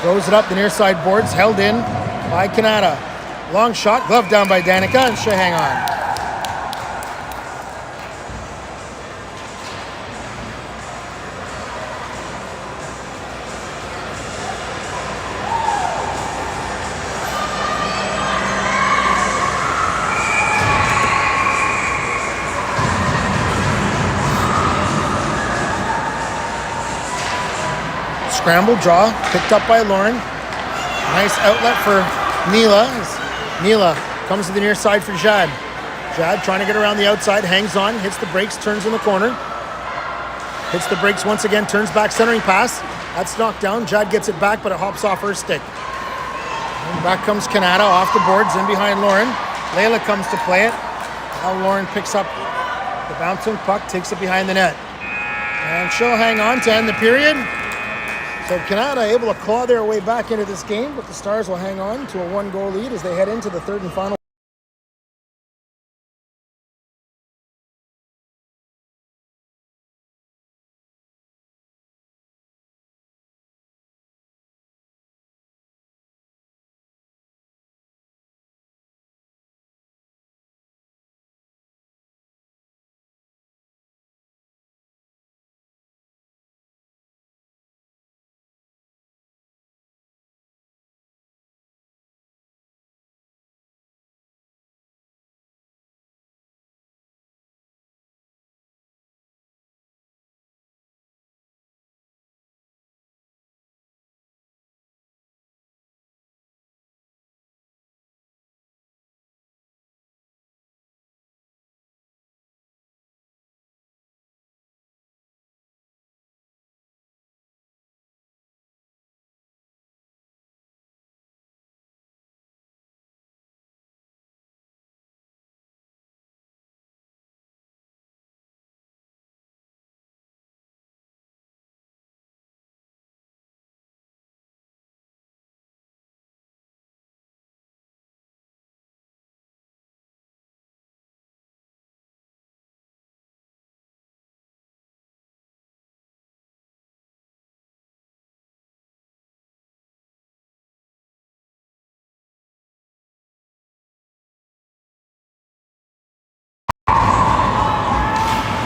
Throws it up the near side boards, held in by Canada. Long shot, glove down by Danica, and she'll hang on. Scramble draw, picked up by Lauren. Nice outlet for Neela. Neela comes to the near side for Jad. Jad trying to get around the outside, hangs on, hits the brakes, turns in the corner. Hits the brakes once again, turns back, centering pass. That's knocked down. Jad gets it back, but it hops off her stick. And back comes Canada off the boards, in behind Lauren. Layla comes to play it. Now Lauren picks up the bouncing puck, takes it behind the net. And she'll hang on to end the period. So Canada able to claw their way back into this game, but the Stars will hang on to a 1-goal lead as they head into the third and final.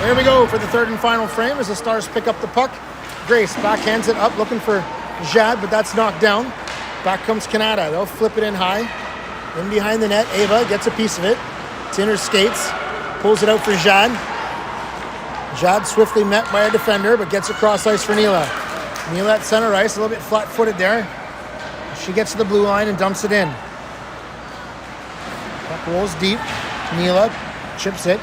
Here we go for the third and final frame as the Stars pick up the puck. Grace backhands it up, looking for Jad, but that's knocked down. Back comes Canada. They'll flip it in high. In behind the net, Ava gets a piece of it. It's in her skates. Pulls it out for Jad. Jad swiftly met by a defender, but gets across ice for Neela. Neela at center ice, a little bit flat-footed there. She gets to the blue line and dumps it in. Puck rolls deep. Neela chips it.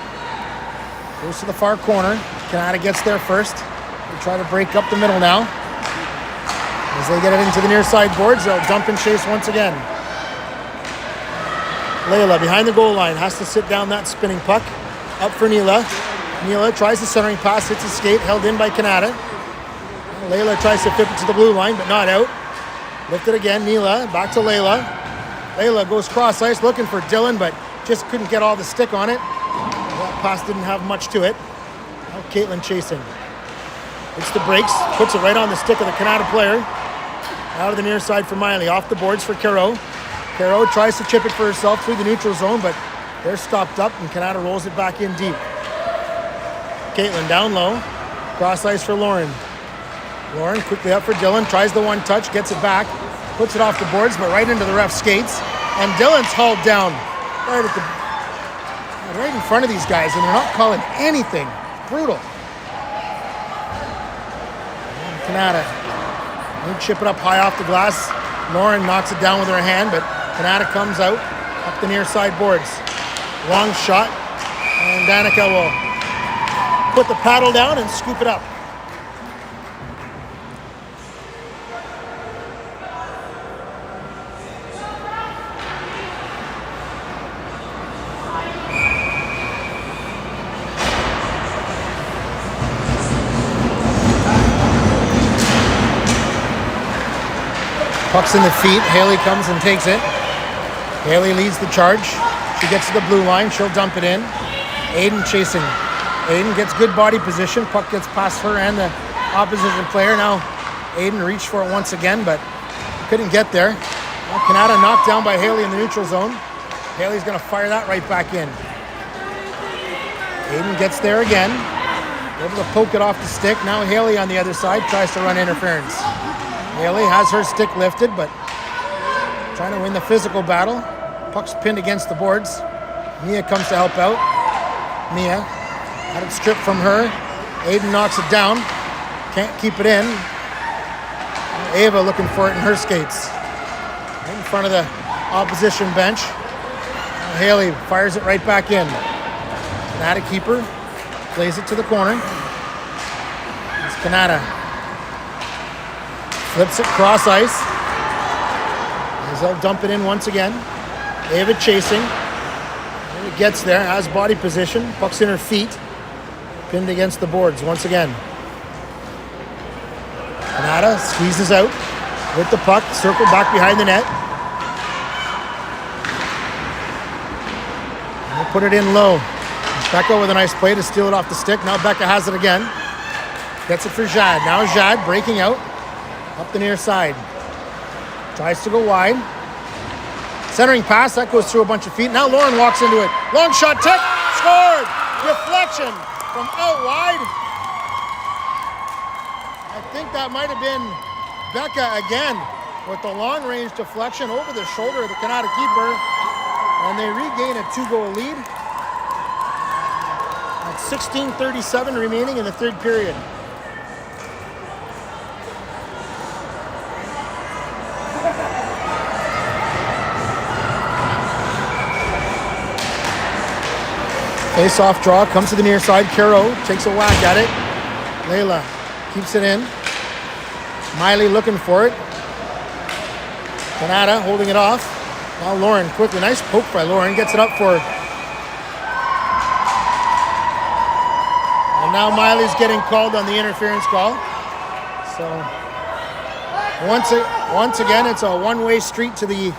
Goes to the far corner. Canada gets there first. They try to break up the middle now. As they get it into the near side boards, they'll dump and chase once again. Layla behind the goal line has to sit down that spinning puck. Up for Neela. Neela tries the centering pass, hits a skate, held in by Canada. Layla tries to flip it to the blue line, but not out. Lifted again, Neela, back to Layla. Layla goes cross ice looking for Dylan, but just couldn't get all the stick on it. That pass didn't have much to it. Now Caitlin chasing. Hits the brakes, puts it right on the stick of the Canada player. Out of the near side for Miley, off the boards for Caro. Caro tries to chip it for herself through the neutral zone, but they're stopped up and Canada rolls it back in deep. Caitlin down low, cross ice for Lauren. Lauren quickly up for Dylan, tries the one touch, gets it back, puts it off the boards, but right into the ref skates. And Dylan's hauled down right in front of these guys, and they're not calling anything. Brutal. And Canada, they chip it up high off the glass. Lauren knocks it down with her hand, but Canada comes out up the near side boards. Long shot, and Danica will put the paddle down and scoop it up. Puck's in the feet. Haley comes and takes it. Haley leads the charge. She gets to the blue line. She'll dump it in. Aiden chasing. Aiden gets good body position. Puck gets past her and the opposition player. Now Aiden reached for it once again, but couldn't get there. Now Canada knocked down by Haley in the neutral zone. Haley's going to fire that right back in. Aiden gets there again. Able to poke it off the stick. Now Haley on the other side tries to run interference. Haley has her stick lifted, but trying to win the physical battle. Puck's pinned against the boards. Mia comes to help out. Mia had it stripped from her. Aiden knocks it down. Can't keep it in. Ava looking for it in her skates. In front of the opposition bench. Haley fires it right back in. Canada keeper plays it to the corner. It's Canada. Flips it cross ice. As they'll dump it in once again. Ava chasing. Ava gets there, has body position. Puck's in her feet. Pinned against the boards once again. Canada squeezes out with the puck. Circle back behind the net. And we'll put it in low. Becca with a nice play to steal it off the stick. Now Becca has it again. Gets it for Jad. Now Jad breaking out. Up the near side. Tries to go wide. Centering pass. That goes through a bunch of feet. Now Lauren walks into it. Long shot. Tip. Scored. Deflection from out wide. I think that might have been Becca again with the long range deflection over the shoulder of the Canada keeper. And they regain a 2-goal lead. At 16:37 remaining in the third period. Face-off draw, comes to the near side. Caro takes a whack at it. Layla keeps it in. Miley looking for it. Canada holding it off. Now Lauren quickly. Nice poke by Lauren. Gets it up for. And now Miley's getting called on the interference call. So once again, it's a one-way street to the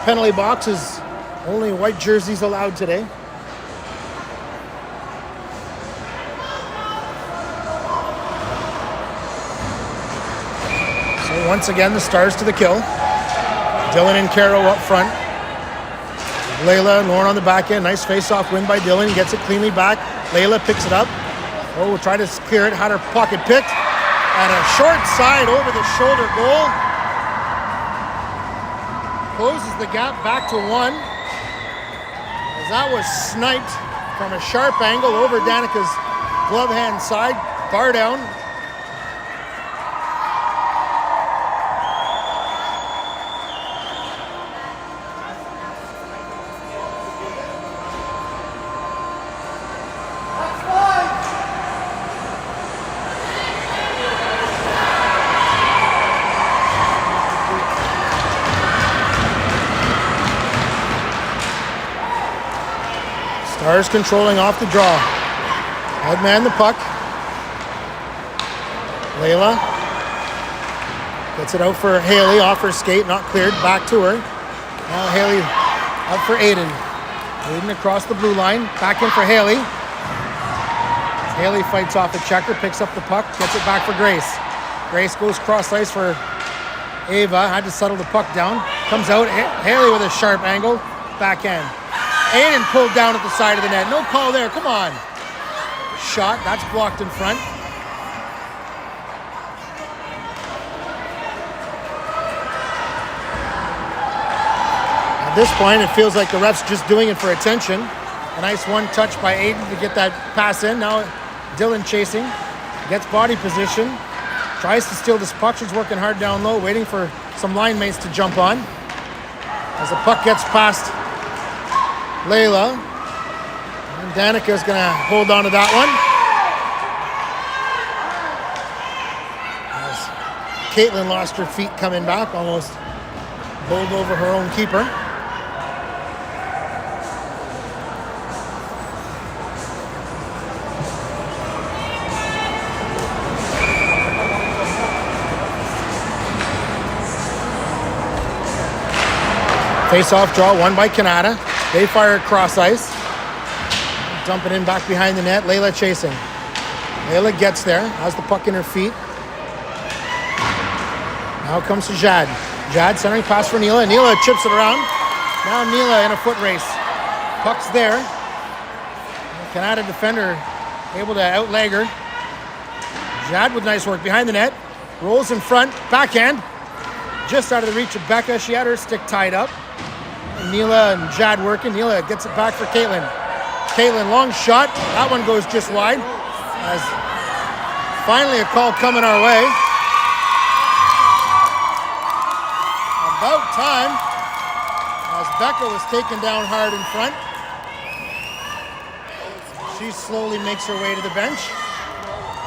penalty boxes. Only white jerseys allowed today. Once again, the Stars to the kill. Dylan and Caro up front. Layla and Lauren on the back end. Nice face-off win by Dylan. Gets it cleanly back. Layla picks it up. Oh, we'll try to clear it. Had her pocket picked. And a short side over the shoulder goal. Closes the gap back to 1. As that was sniped from a sharp angle over Danica's glove hand side. Bar down. Stars controlling off the draw. Headman the puck. Layla gets it out for Haley off her skate, not cleared, back to her. Now Haley up for Aiden. Aiden across the blue line, back in for Haley. Haley fights off the checker, picks up the puck, gets it back for Grace. Grace goes cross ice for Ava, had to settle the puck down. Comes out, Haley with a sharp angle, backhand. Aiden pulled down at the side of the net. No call there. Come on. Shot. That's blocked in front. At this point, it feels like the ref's just doing it for attention. A nice one touch by Aiden to get that pass in. Now Dylan chasing. Gets body position. Tries to steal this puck. She's working hard down low, waiting for some line mates to jump on. As the puck gets past Layla, and Danica's going to hold on to that one. As Caitlin lost her feet coming back, almost bowled over her own keeper. Face-off draw won by Canada. They fire cross ice. Dump it in back behind the net. Layla chasing. Layla gets there. Has the puck in her feet. Now comes to Jad. Jad centering pass for Neela. Neela chips it around. Now Neela in a foot race. Puck's there. The Canada defender able to outleg her. Jad with nice work behind the net. Rolls in front. Backhand. Just out of the reach of Becca. She had her stick tied up. Neela and Jad working. Neela gets it back for Caitlin. Caitlin, long shot. That one goes just wide. As finally a call coming our way. About time. As Becca was taken down hard in front. She slowly makes her way to the bench.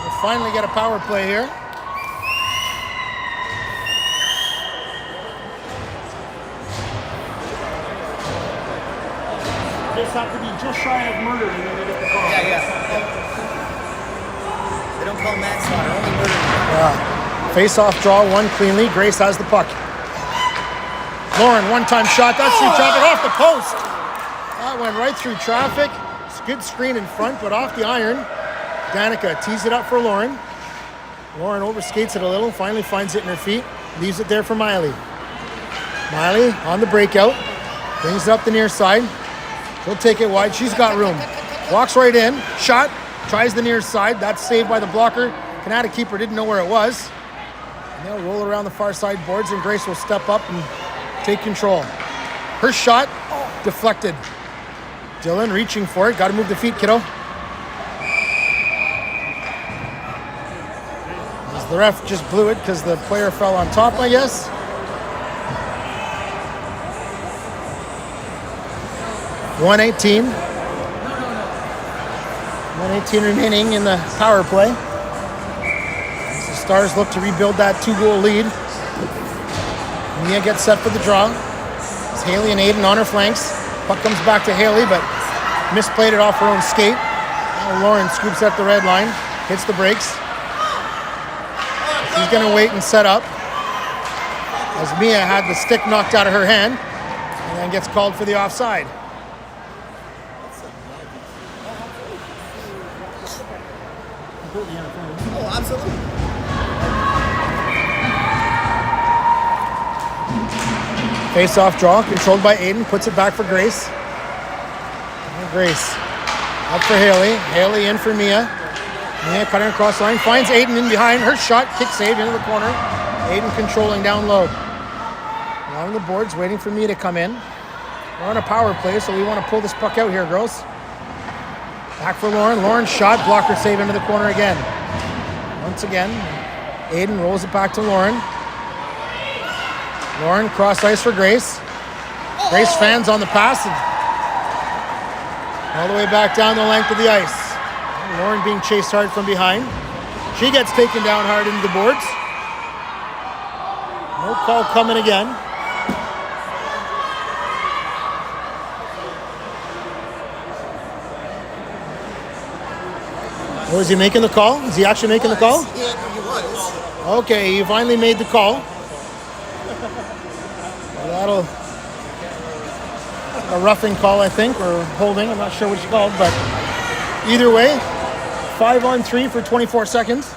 We'll finally get a power play here. This have to be just shy of murder and then they get the call. Yeah. They don't call manslaughter, only murder. Face-off draw won cleanly. Grace has the puck. Lauren, one-time shot. That's through traffic off the post. That went right through traffic. It's a good screen in front, but off the iron. Danica tees it up for Lauren. Lauren overskates it a little. Finally finds it in her feet. Leaves it there for Miley. Miley on the breakout. Brings it up the near side. She'll take it wide. She's got room. Walks right in. Shot. Tries the near side. That's saved by the blocker. Canada keeper didn't know where it was. And they'll roll around the far side boards, and Grace will step up and take control. Her shot deflected. Dylan reaching for it. Got to move the feet, kiddo. As the ref just blew it because the player fell on top, I guess. .118 remaining in the power play. As the Stars look to rebuild that 2-goal lead. Mia gets set for the draw. It's Haley and Aiden on her flanks. Puck comes back to Haley, but misplayed it off her own skate. Now Lauren scoops at the red line, hits the brakes. She's going to wait and set up. As Mia had the stick knocked out of her hand, and then gets called for the offside. Oh, absolutely. Face-off draw, controlled by Aiden, puts it back for Grace. And Grace up for Haley. Haley in for Mia. Mia cutting across the line, finds Aiden in behind. Her shot, kick save into the corner. Aiden controlling down low. Along the boards, waiting for Mia to come in. We're on a power play, so we want to pull this puck out here, girls. Back for Lauren. Lauren's shot, blocker save into the corner again. Once again, Aiden rolls it back to Lauren. Lauren cross ice for Grace. Grace fans on the pass. All the way back down the length of the ice. Lauren being chased hard from behind. She gets taken down hard into the boards. No call coming again. Oh, is he making the call? Is he actually making the call? Yeah, he was. Okay, he finally made the call. Well, that'll a roughing call, I think, or holding. I'm not sure what you called, but either way, 5-on-3 for 24 seconds.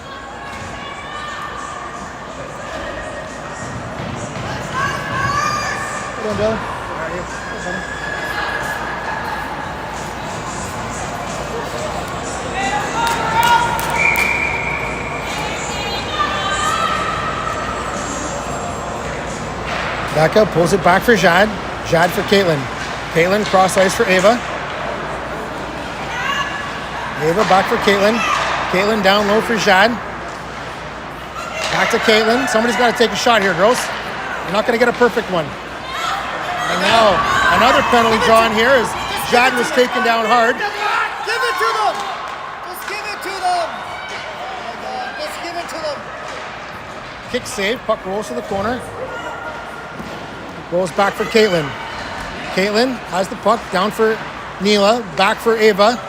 Hold on, Bill. Becca pulls it back for Jad. Jad for Caitlin. Caitlin cross ice for Ava. Ava back for Caitlin. Caitlin down low for Jad. Back to Caitlin. Somebody's got to take a shot here, girls. You're not going to get a perfect one. And now another penalty drawn here as Jad was taken down hard. Give it to them! Just give it to them! Oh my God, just give it to them! Kick save. Puck rolls to the corner. Rolls back for Caitlin. Caitlin has the puck down for Neela. Back for Ava.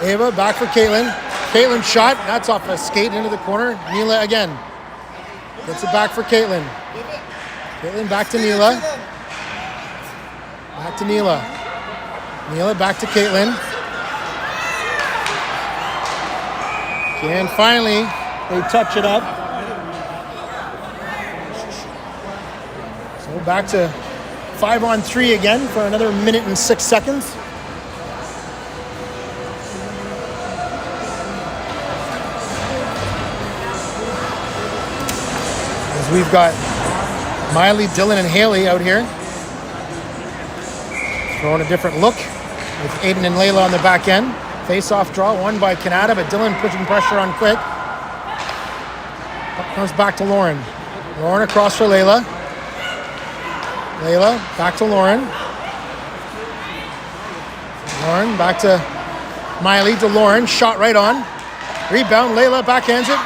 Ava back for Caitlin. Caitlin shot. That's off a skate into the corner. Neela again. Gets it back for Caitlin. Caitlin back to Neela. Back to Neela. Neela back to Caitlin. And finally, they touch it up. So back to 5-on-3 again for another minute and 6 seconds. As we've got Miley, Dylan, and Haley out here. Throwing a different look with Aiden and Layla on the back end. Face-off draw, won by Canada, but Dylan pushing pressure on quick. Puck comes back to Lauren. Lauren across for Layla. Layla back to Lauren. Lauren back to Miley to Lauren. Shot right on. Rebound, Layla backhands it.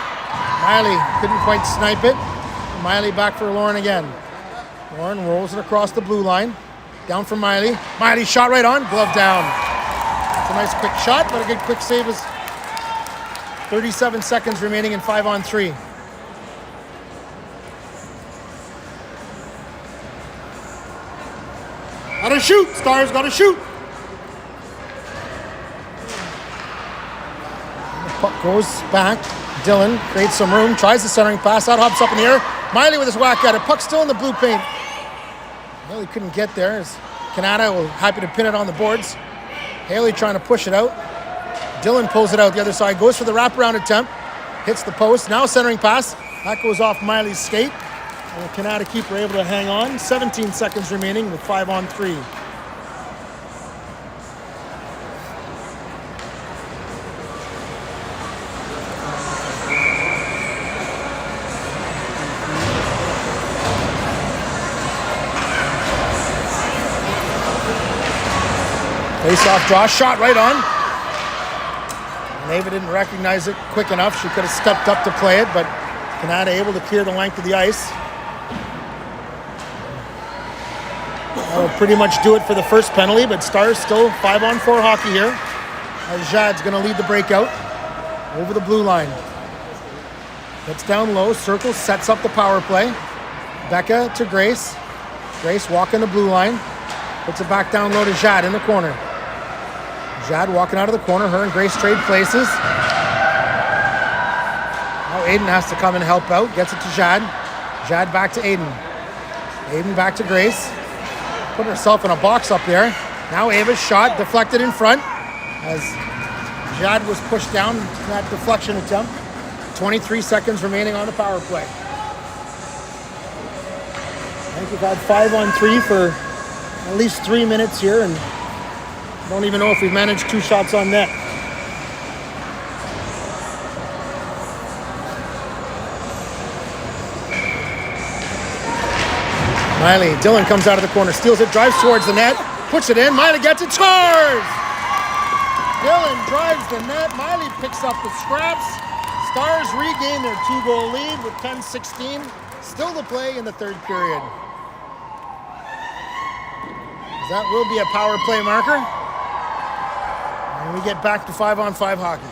Miley couldn't quite snipe it. Miley back for Lauren again. Lauren rolls it across the blue line. Down for Miley. Miley shot right on. Glove down. It's a nice quick shot, but a good quick save is 37 seconds remaining in 5-on-3. Gotta shoot. Stars gotta shoot. The puck goes back. Dylan creates some room. Tries the centering pass out. Hops up in the air. Miley with his whack at it. Puck still in the blue paint. Haley couldn't get there as Canada were happy to pin it on the boards. Haley trying to push it out. Dylan pulls it out the other side. Goes for the wraparound attempt. Hits the post. Now centering pass. That goes off Miley's skate. And the Canada keeper able to hang on. 17 seconds remaining with 5-on-3. Face-off draw, shot right on. And Ava didn't recognize it quick enough. She could have stepped up to play it, but Canada able to clear the length of the ice. That will pretty much do it for the first penalty, but Stars still 5-on-4 hockey here. As Jad's going to lead the breakout over the blue line. Gets down low, circles, sets up the power play. Becca to Grace. Grace walking the blue line. Puts it back down low to Jad in the corner. Jad walking out of the corner. Her and Grace trade places. Now Aiden has to come and help out. Gets it to Jad. Jad back to Aiden. Aiden back to Grace. Put herself in a box up there. Now Ava's shot deflected in front as Jad was pushed down in that deflection attempt. 23 seconds remaining on the power play. I think we've had 5-on-3 for at least 3 minutes here, and don't even know if we've managed 2 shots on net. Miley, Dylan comes out of the corner, steals it, drives towards the net, puts it in, Miley gets it, scores! Dylan drives the net, Miley picks up the scraps. Stars regain their 2-goal lead with 10-16, still to play in the third period. That will be a power play marker. And we get back to 5-on-5 hockey.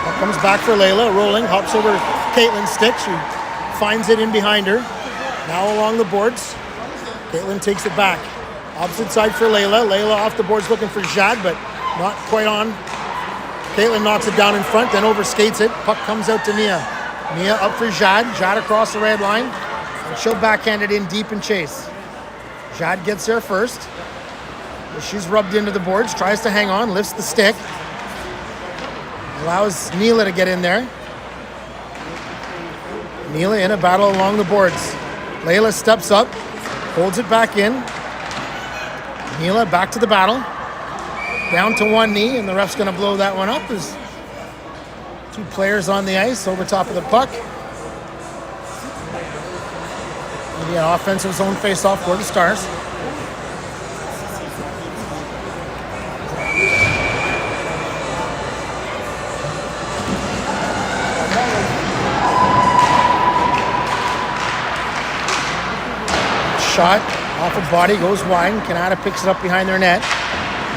That comes back for Layla, rolling, hops over Caitlin's stick. She finds it in behind her. Now along the boards. Caitlin takes it back. Opposite side for Layla. Layla off the boards looking for Jad, but not quite on. Caitlin knocks it down in front, then overskates it. Puck comes out to Nia. Nia up for Jad. Jad across the red line. And she'll backhand it in deep and chase. Jad gets there first. She's rubbed into the boards, tries to hang on, lifts the stick. Allows Neela to get in there. Neela in a battle along the boards. Layla steps up, holds it back in. Mila back to the battle. Down to one knee, and the ref's going to blow that one up. There's 2 players on the ice over top of the puck. Maybe an offensive zone face-off for the Stars. Shot off a body, goes wide. Canada picks it up behind their net.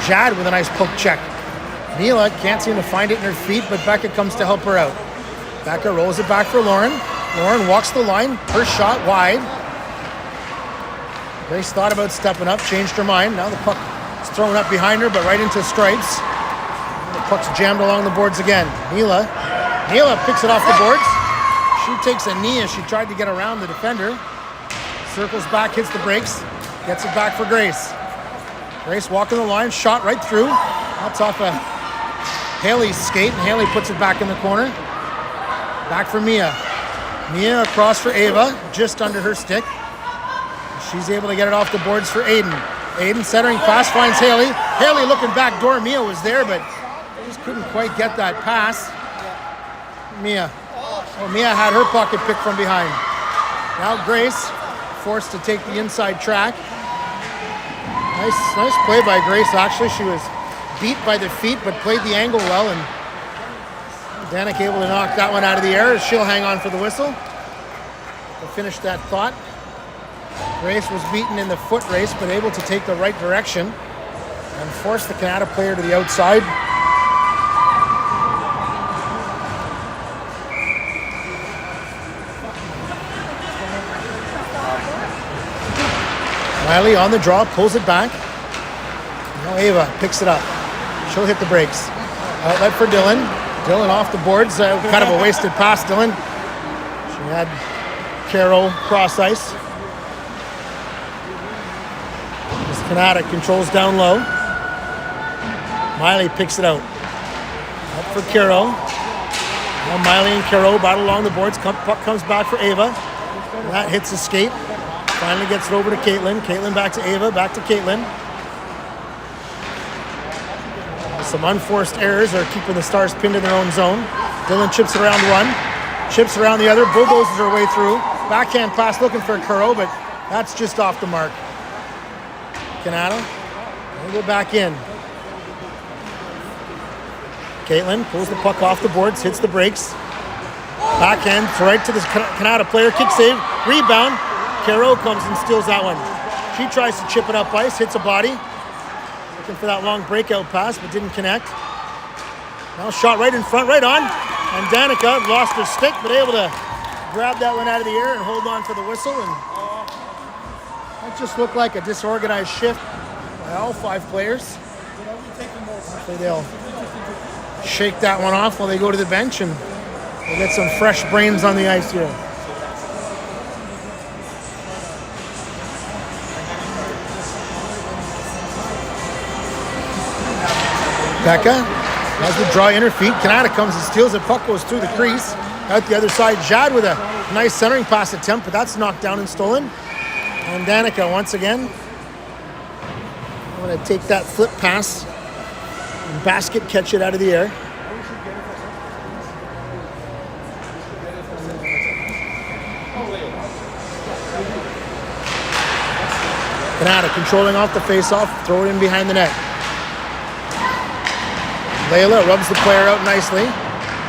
Jad with a nice poke check. Mila can't seem to find it in her feet, but Becca comes to help her out. Becca rolls it back for Lauren. Lauren walks the line. Her shot wide. Grace thought about stepping up, changed her mind. Now the puck is thrown up behind her, but right into stripes. The puck's jammed along the boards again. Mila picks it off the boards. She takes a knee as she tried to get around the defender. Circles back, hits the brakes, gets it back for Grace. Grace walking the line, shot right through. That's off a Haley's skate, and Haley puts it back in the corner. Back for Mia. Mia across for Ava, just under her stick. She's able to get it off the boards for Aiden. Aiden centering pass, finds Haley. Haley looking back door. Mia was there, but just couldn't quite get that pass. Mia. Oh, Mia had her pocket picked from behind. Now Grace forced to take the inside track. Nice play by Grace. Actually, she was beat by the feet, but played the angle well, and Danik able to knock that one out of the air. She'll hang on for the whistle. To finish that thought, Grace was beaten in the foot race, but able to take the right direction and force the Canada player to the outside. Riley on the draw, pulls it back. Now Ava picks it up. She'll hit the brakes. Outlet for Dylan. Dylan off the boards. Kind of a wasted pass, Dylan. She had Caro cross ice. As Canada controls down low. Miley picks it out. Up for Caro. Now Miley and Caro battle along the boards. Puck comes back for Ava. And that hits the skate. Finally gets it over to Caitlin. Caitlin back to Ava, back to Caitlin. Some unforced errors are keeping the Stars pinned in their own zone. Dylan chips it around one, chips around the other, bulldozes her way through. Backhand pass looking for Curro, but that's just off the mark. Canada, they go back in. Caitlin pulls the puck off the boards, hits the brakes. Backhand, right to the Canada player, kick save, rebound. Caro comes and steals that one. She tries to chip it up ice, hits a body. Looking for that long breakout pass, but didn't connect. Now shot right in front, right on. And Danica lost her stick, but able to grab that one out of the air and hold on for the whistle. And that just looked like a disorganized shift by all 5 players. Hopefully they'll shake that one off while they go to the bench and we'll get some fresh brains on the ice here. Becca has the draw in her feet. Canada comes and steals it. Puck goes through the crease. Out the other side, Jad with a nice centering pass attempt, but that's knocked down and stolen. And Danica once again. I'm going to take that flip pass and basket, catch it out of the air. Canada controlling off the face-off, throw it in behind the net. Layla rubs the player out nicely.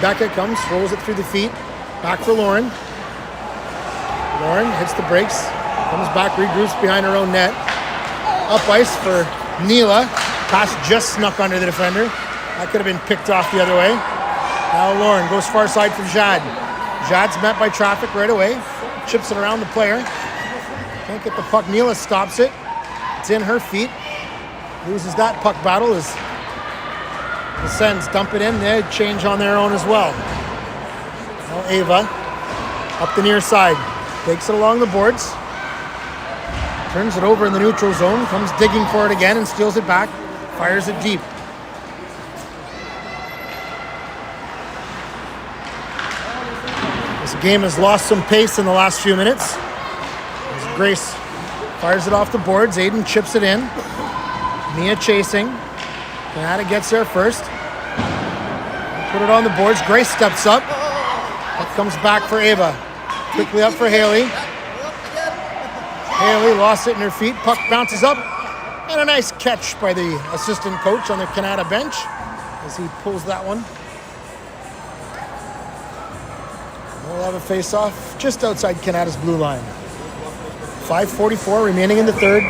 Becca comes, rolls it through the feet. Back for Lauren. Lauren hits the brakes. Comes back, regroups behind her own net. Up ice for Neela. Pass just snuck under the defender. That could have been picked off the other way. Now Lauren goes far side for Jad. Jad's met by traffic right away. Chips it around the player. Can't get the puck. Neela stops it. It's in her feet. Loses that puck battle as the Sens dump it in. They change on their own as well. Now Ava up the near side. Takes it along the boards. Turns it over in the neutral zone. Comes digging for it again and steals it back. Fires it deep. This game has lost some pace in the last few minutes. Grace fires it off the boards. Aiden chips it in. Mia chasing. Canada gets there first. Put it on the boards. Grace steps up. That comes back for Ava. Quickly up for Haley. Haley lost it in her feet. Puck bounces up. And a nice catch by the assistant coach on the Canada bench as he pulls that one. We'll have a face-off just outside Canada's blue line. 5:44 remaining in the third.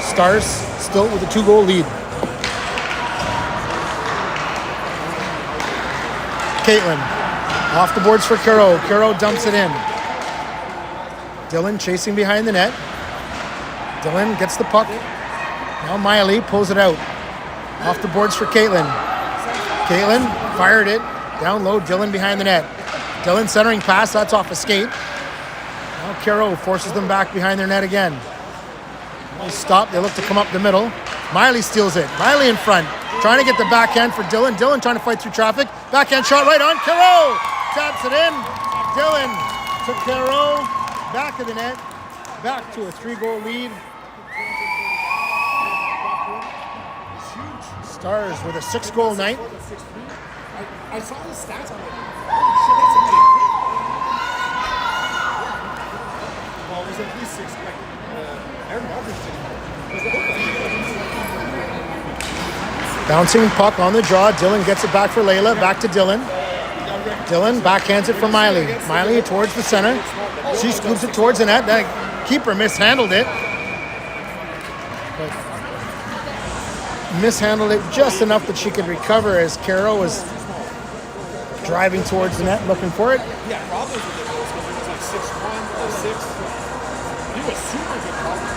Stars still with a 2-goal lead. Caitlin off the boards for Caro. Caro dumps it in. Dylan chasing behind the net. Dylan gets the puck. Now Miley pulls it out. Off the boards for Caitlin. Caitlin fired it. Down low, Dylan behind the net. Dylan centering pass, that's off a skate. Now Caro forces them back behind their net again. They stop, they look to come up the middle. Miley steals it. Miley in front. Trying to get the backhand for Dylan. Dylan trying to fight through traffic. Backhand shot right on. Caro taps it in. Dylan to Caro. Back of the net. Back to a 3-goal lead. Stars with a 6-goal night. I saw the stats on it. Well, it was at least 6. Aaron Rodgers didn't. Bouncing puck on the draw. Dylan gets it back for Layla. Back to Dylan. Dylan backhands it for Miley. Miley towards the center. She scoops it towards the net. That keeper mishandled it. But mishandled it just enough that she could recover as Caro was driving towards the net looking for it. Yeah, problems with it was because it was like 6-1 or 6. He was super good problem.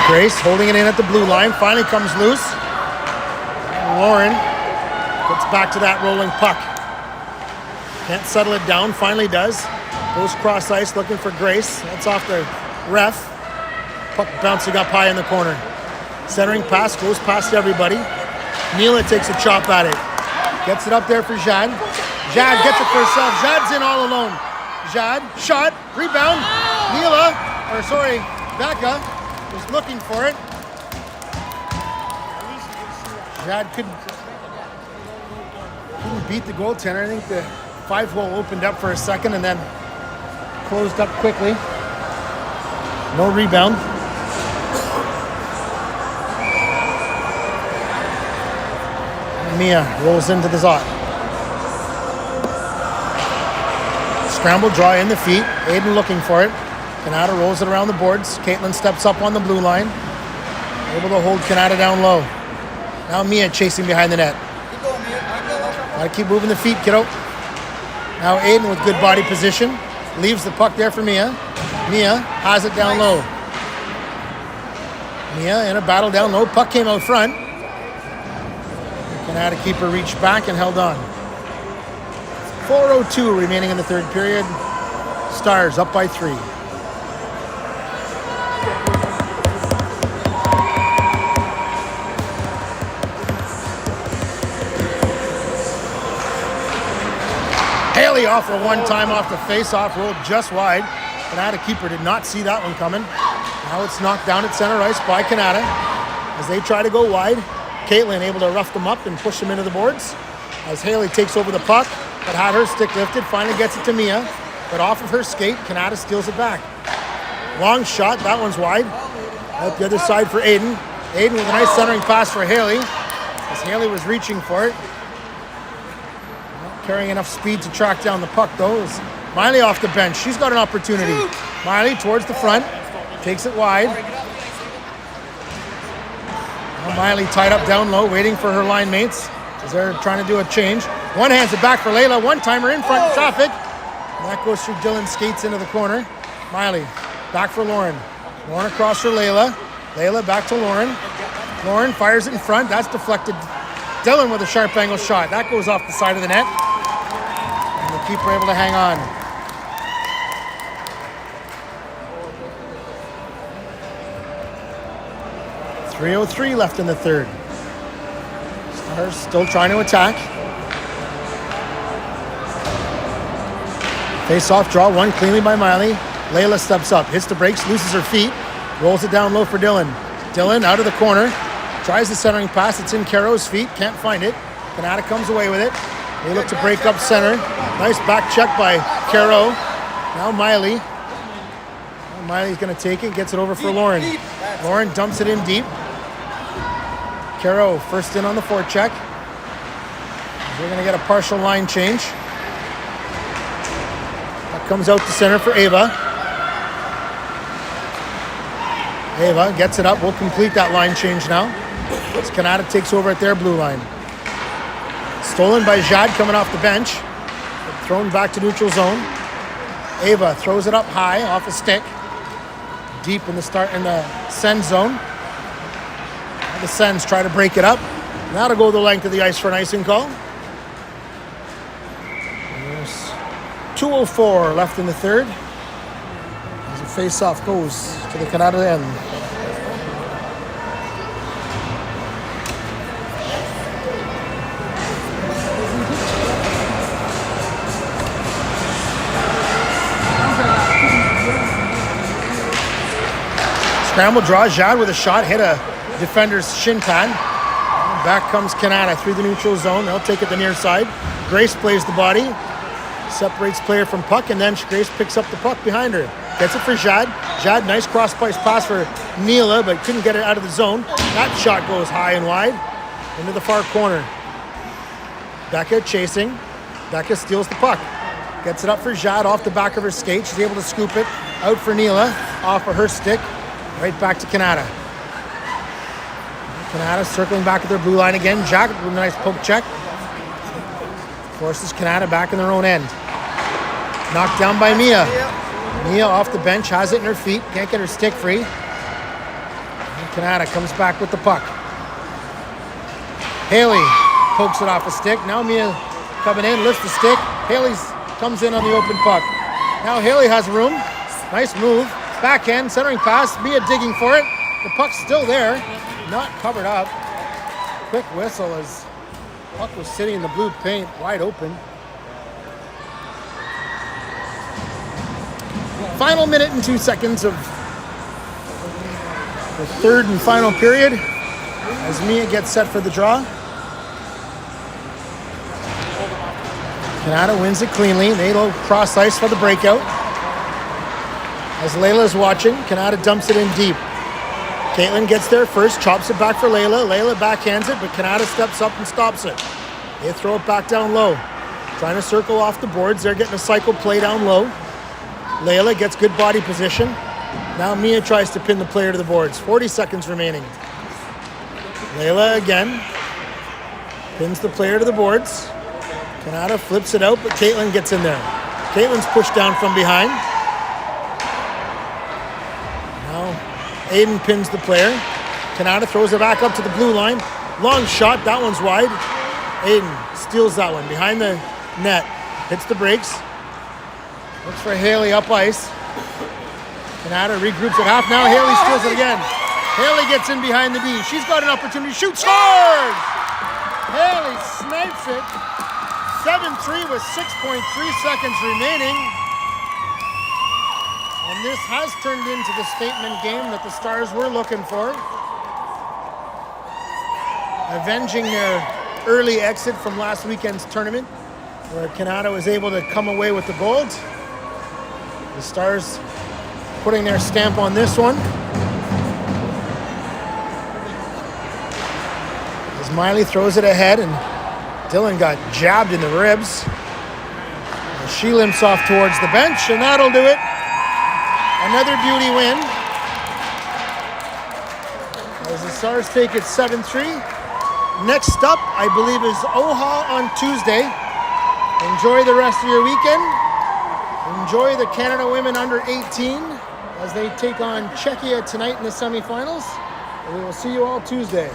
Grace holding it in at the blue line. Finally comes loose. Lauren gets back to that rolling puck. Can't settle it down. Finally does. Goes cross ice looking for Grace. That's off the ref. Puck bouncing up high in the corner. Centering pass goes past everybody. Neela takes a chop at it. Gets it up there for Jad. Jad gets it for herself. Jad's in all alone. Jad, shot, rebound. Neela, Becca was looking for it. Jad couldn't beat the goaltender. I think the 5-hole opened up for a second and then closed up quickly. No rebound. Mia rolls into the zot. Scramble draw in the feet. Aiden looking for it. Canada rolls it around the boards. Caitlin steps up on the blue line. Able to hold Canada down low. Now Mia chasing behind the net. Gotta keep moving the feet, kiddo. Now Aiden with good body position. Leaves the puck there for Mia. Mia has it down low. Mia in a battle down low. Puck came out front. Canada keeper reached back and held on. 4:02 remaining in the third period. Stars up by 3. Haley off a one-time off the face-off, rolled just wide. Canada keeper did not see that one coming. Now it's knocked down at center ice by Canada as they try to go wide. Caitlin able to rough them up and push them into the boards as Haley takes over the puck, but had her stick lifted, finally gets it to Mia, but off of her skate, Canada steals it back. Long shot, that one's wide. Out the other side for Aiden. Aiden with a nice centering pass for Haley as Haley was reaching for it. Not carrying enough speed to track down the puck though. Is Miley off the bench. She's got an opportunity. Miley towards the front, takes it wide. Now Miley tied up down low, waiting for her line mates as they're trying to do a change. One hands it back for Layla. One-timer in front of traffic. And that goes through Dylan, skates into the corner. Miley back for Lauren. Lauren across for Layla. Layla back to Lauren. Lauren fires it in front. That's deflected. Dylan with a sharp angle shot. That goes off the side of the net. And the keeper able to hang on. 3:03 left in the third. Stars still trying to attack. Face-off draw, one cleanly by Miley. Layla steps up, hits the brakes, loses her feet, rolls it down low for Dylan. Dylan out of the corner, tries the centering pass. It's in Caro's feet, can't find it. Canada comes away with it. They look to break up center. Nice back check by Caro. Now Miley. Miley's going to take it, gets it over for Lauren. Lauren dumps it in deep. Caro first in on the forecheck. We're going to get a partial line change. That comes out to center for Ava. Ava gets it up. We'll complete that line change now. As Canada takes over at their blue line. Stolen by Jad coming off the bench. Thrown back to neutral zone. Ava throws it up high off a stick. Deep in the send zone. The Sens try to break it up. That'll go the length of the ice for an icing call. There's 2:04 left in the third. As the face-off goes to the Canada end. Scramble draw, Jad with a shot, hit a defender's shin pad. Back comes Canada through the neutral zone. They'll take it the near side. Grace plays the body, separates player from puck, and then Grace picks up the puck behind her. Gets it for Jad. Jad, nice cross-ice pass for Neela, but couldn't get it out of the zone. That shot goes high and wide into the far corner. Becca chasing. Becca steals the puck. Gets it up for Jad off the back of her skate. She's able to scoop it out for Neela off of her stick. Right back to Canada. Canada circling back at their blue line again. Jack with a nice poke check. Forces Canada back in their own end. Knocked down by Mia. Mia off the bench, has it in her feet. Can't get her stick free. And Canada comes back with the puck. Haley pokes it off a stick. Now Mia coming in, lifts the stick. Haley comes in on the open puck. Now Haley has room. Nice move. Backhand, centering pass. Mia digging for it. The puck's still there. Not covered up. Quick whistle as the puck was sitting in the blue paint, wide open. Final minute and 2 seconds of the third and final period as Mia gets set for the draw. Canada wins it cleanly. They cross ice for the breakout. As Layla's watching, Canada dumps it in deep. Caitlin gets there first, chops it back for Layla. Layla backhands it, but Canada steps up and stops it. They throw it back down low. Trying to circle off the boards. They're getting a cycle play down low. Layla gets good body position. Now Mia tries to pin the player to the boards. 40 seconds remaining. Layla again pins the player to the boards. Canada flips it out, but Caitlin gets in there. Caitlin's pushed down from behind. Aiden pins the player. Canada throws it back up to the blue line. Long shot, that one's wide. Aiden steals that one behind the net. Hits the brakes. Looks for Haley up ice. Canada regroups at half. Now Haley steals it again. Haley gets in behind the D. She's got an opportunity to shoot. Scores! Haley snipes it. 7-3 with 6.3 seconds remaining. And this has turned into the statement game that the Stars were looking for. Avenging their early exit from last weekend's tournament, where Canada was able to come away with the gold. The Stars putting their stamp on this one. As Miley throws it ahead, and Dylan got jabbed in the ribs. And she limps off towards the bench, and that'll do it. Another beauty win. As the Stars take it 7-3. Next up, I believe, is Ottawa on Tuesday. Enjoy the rest of your weekend. Enjoy the Canada women under 18 as they take on Czechia tonight in the semifinals. We will see you all Tuesday.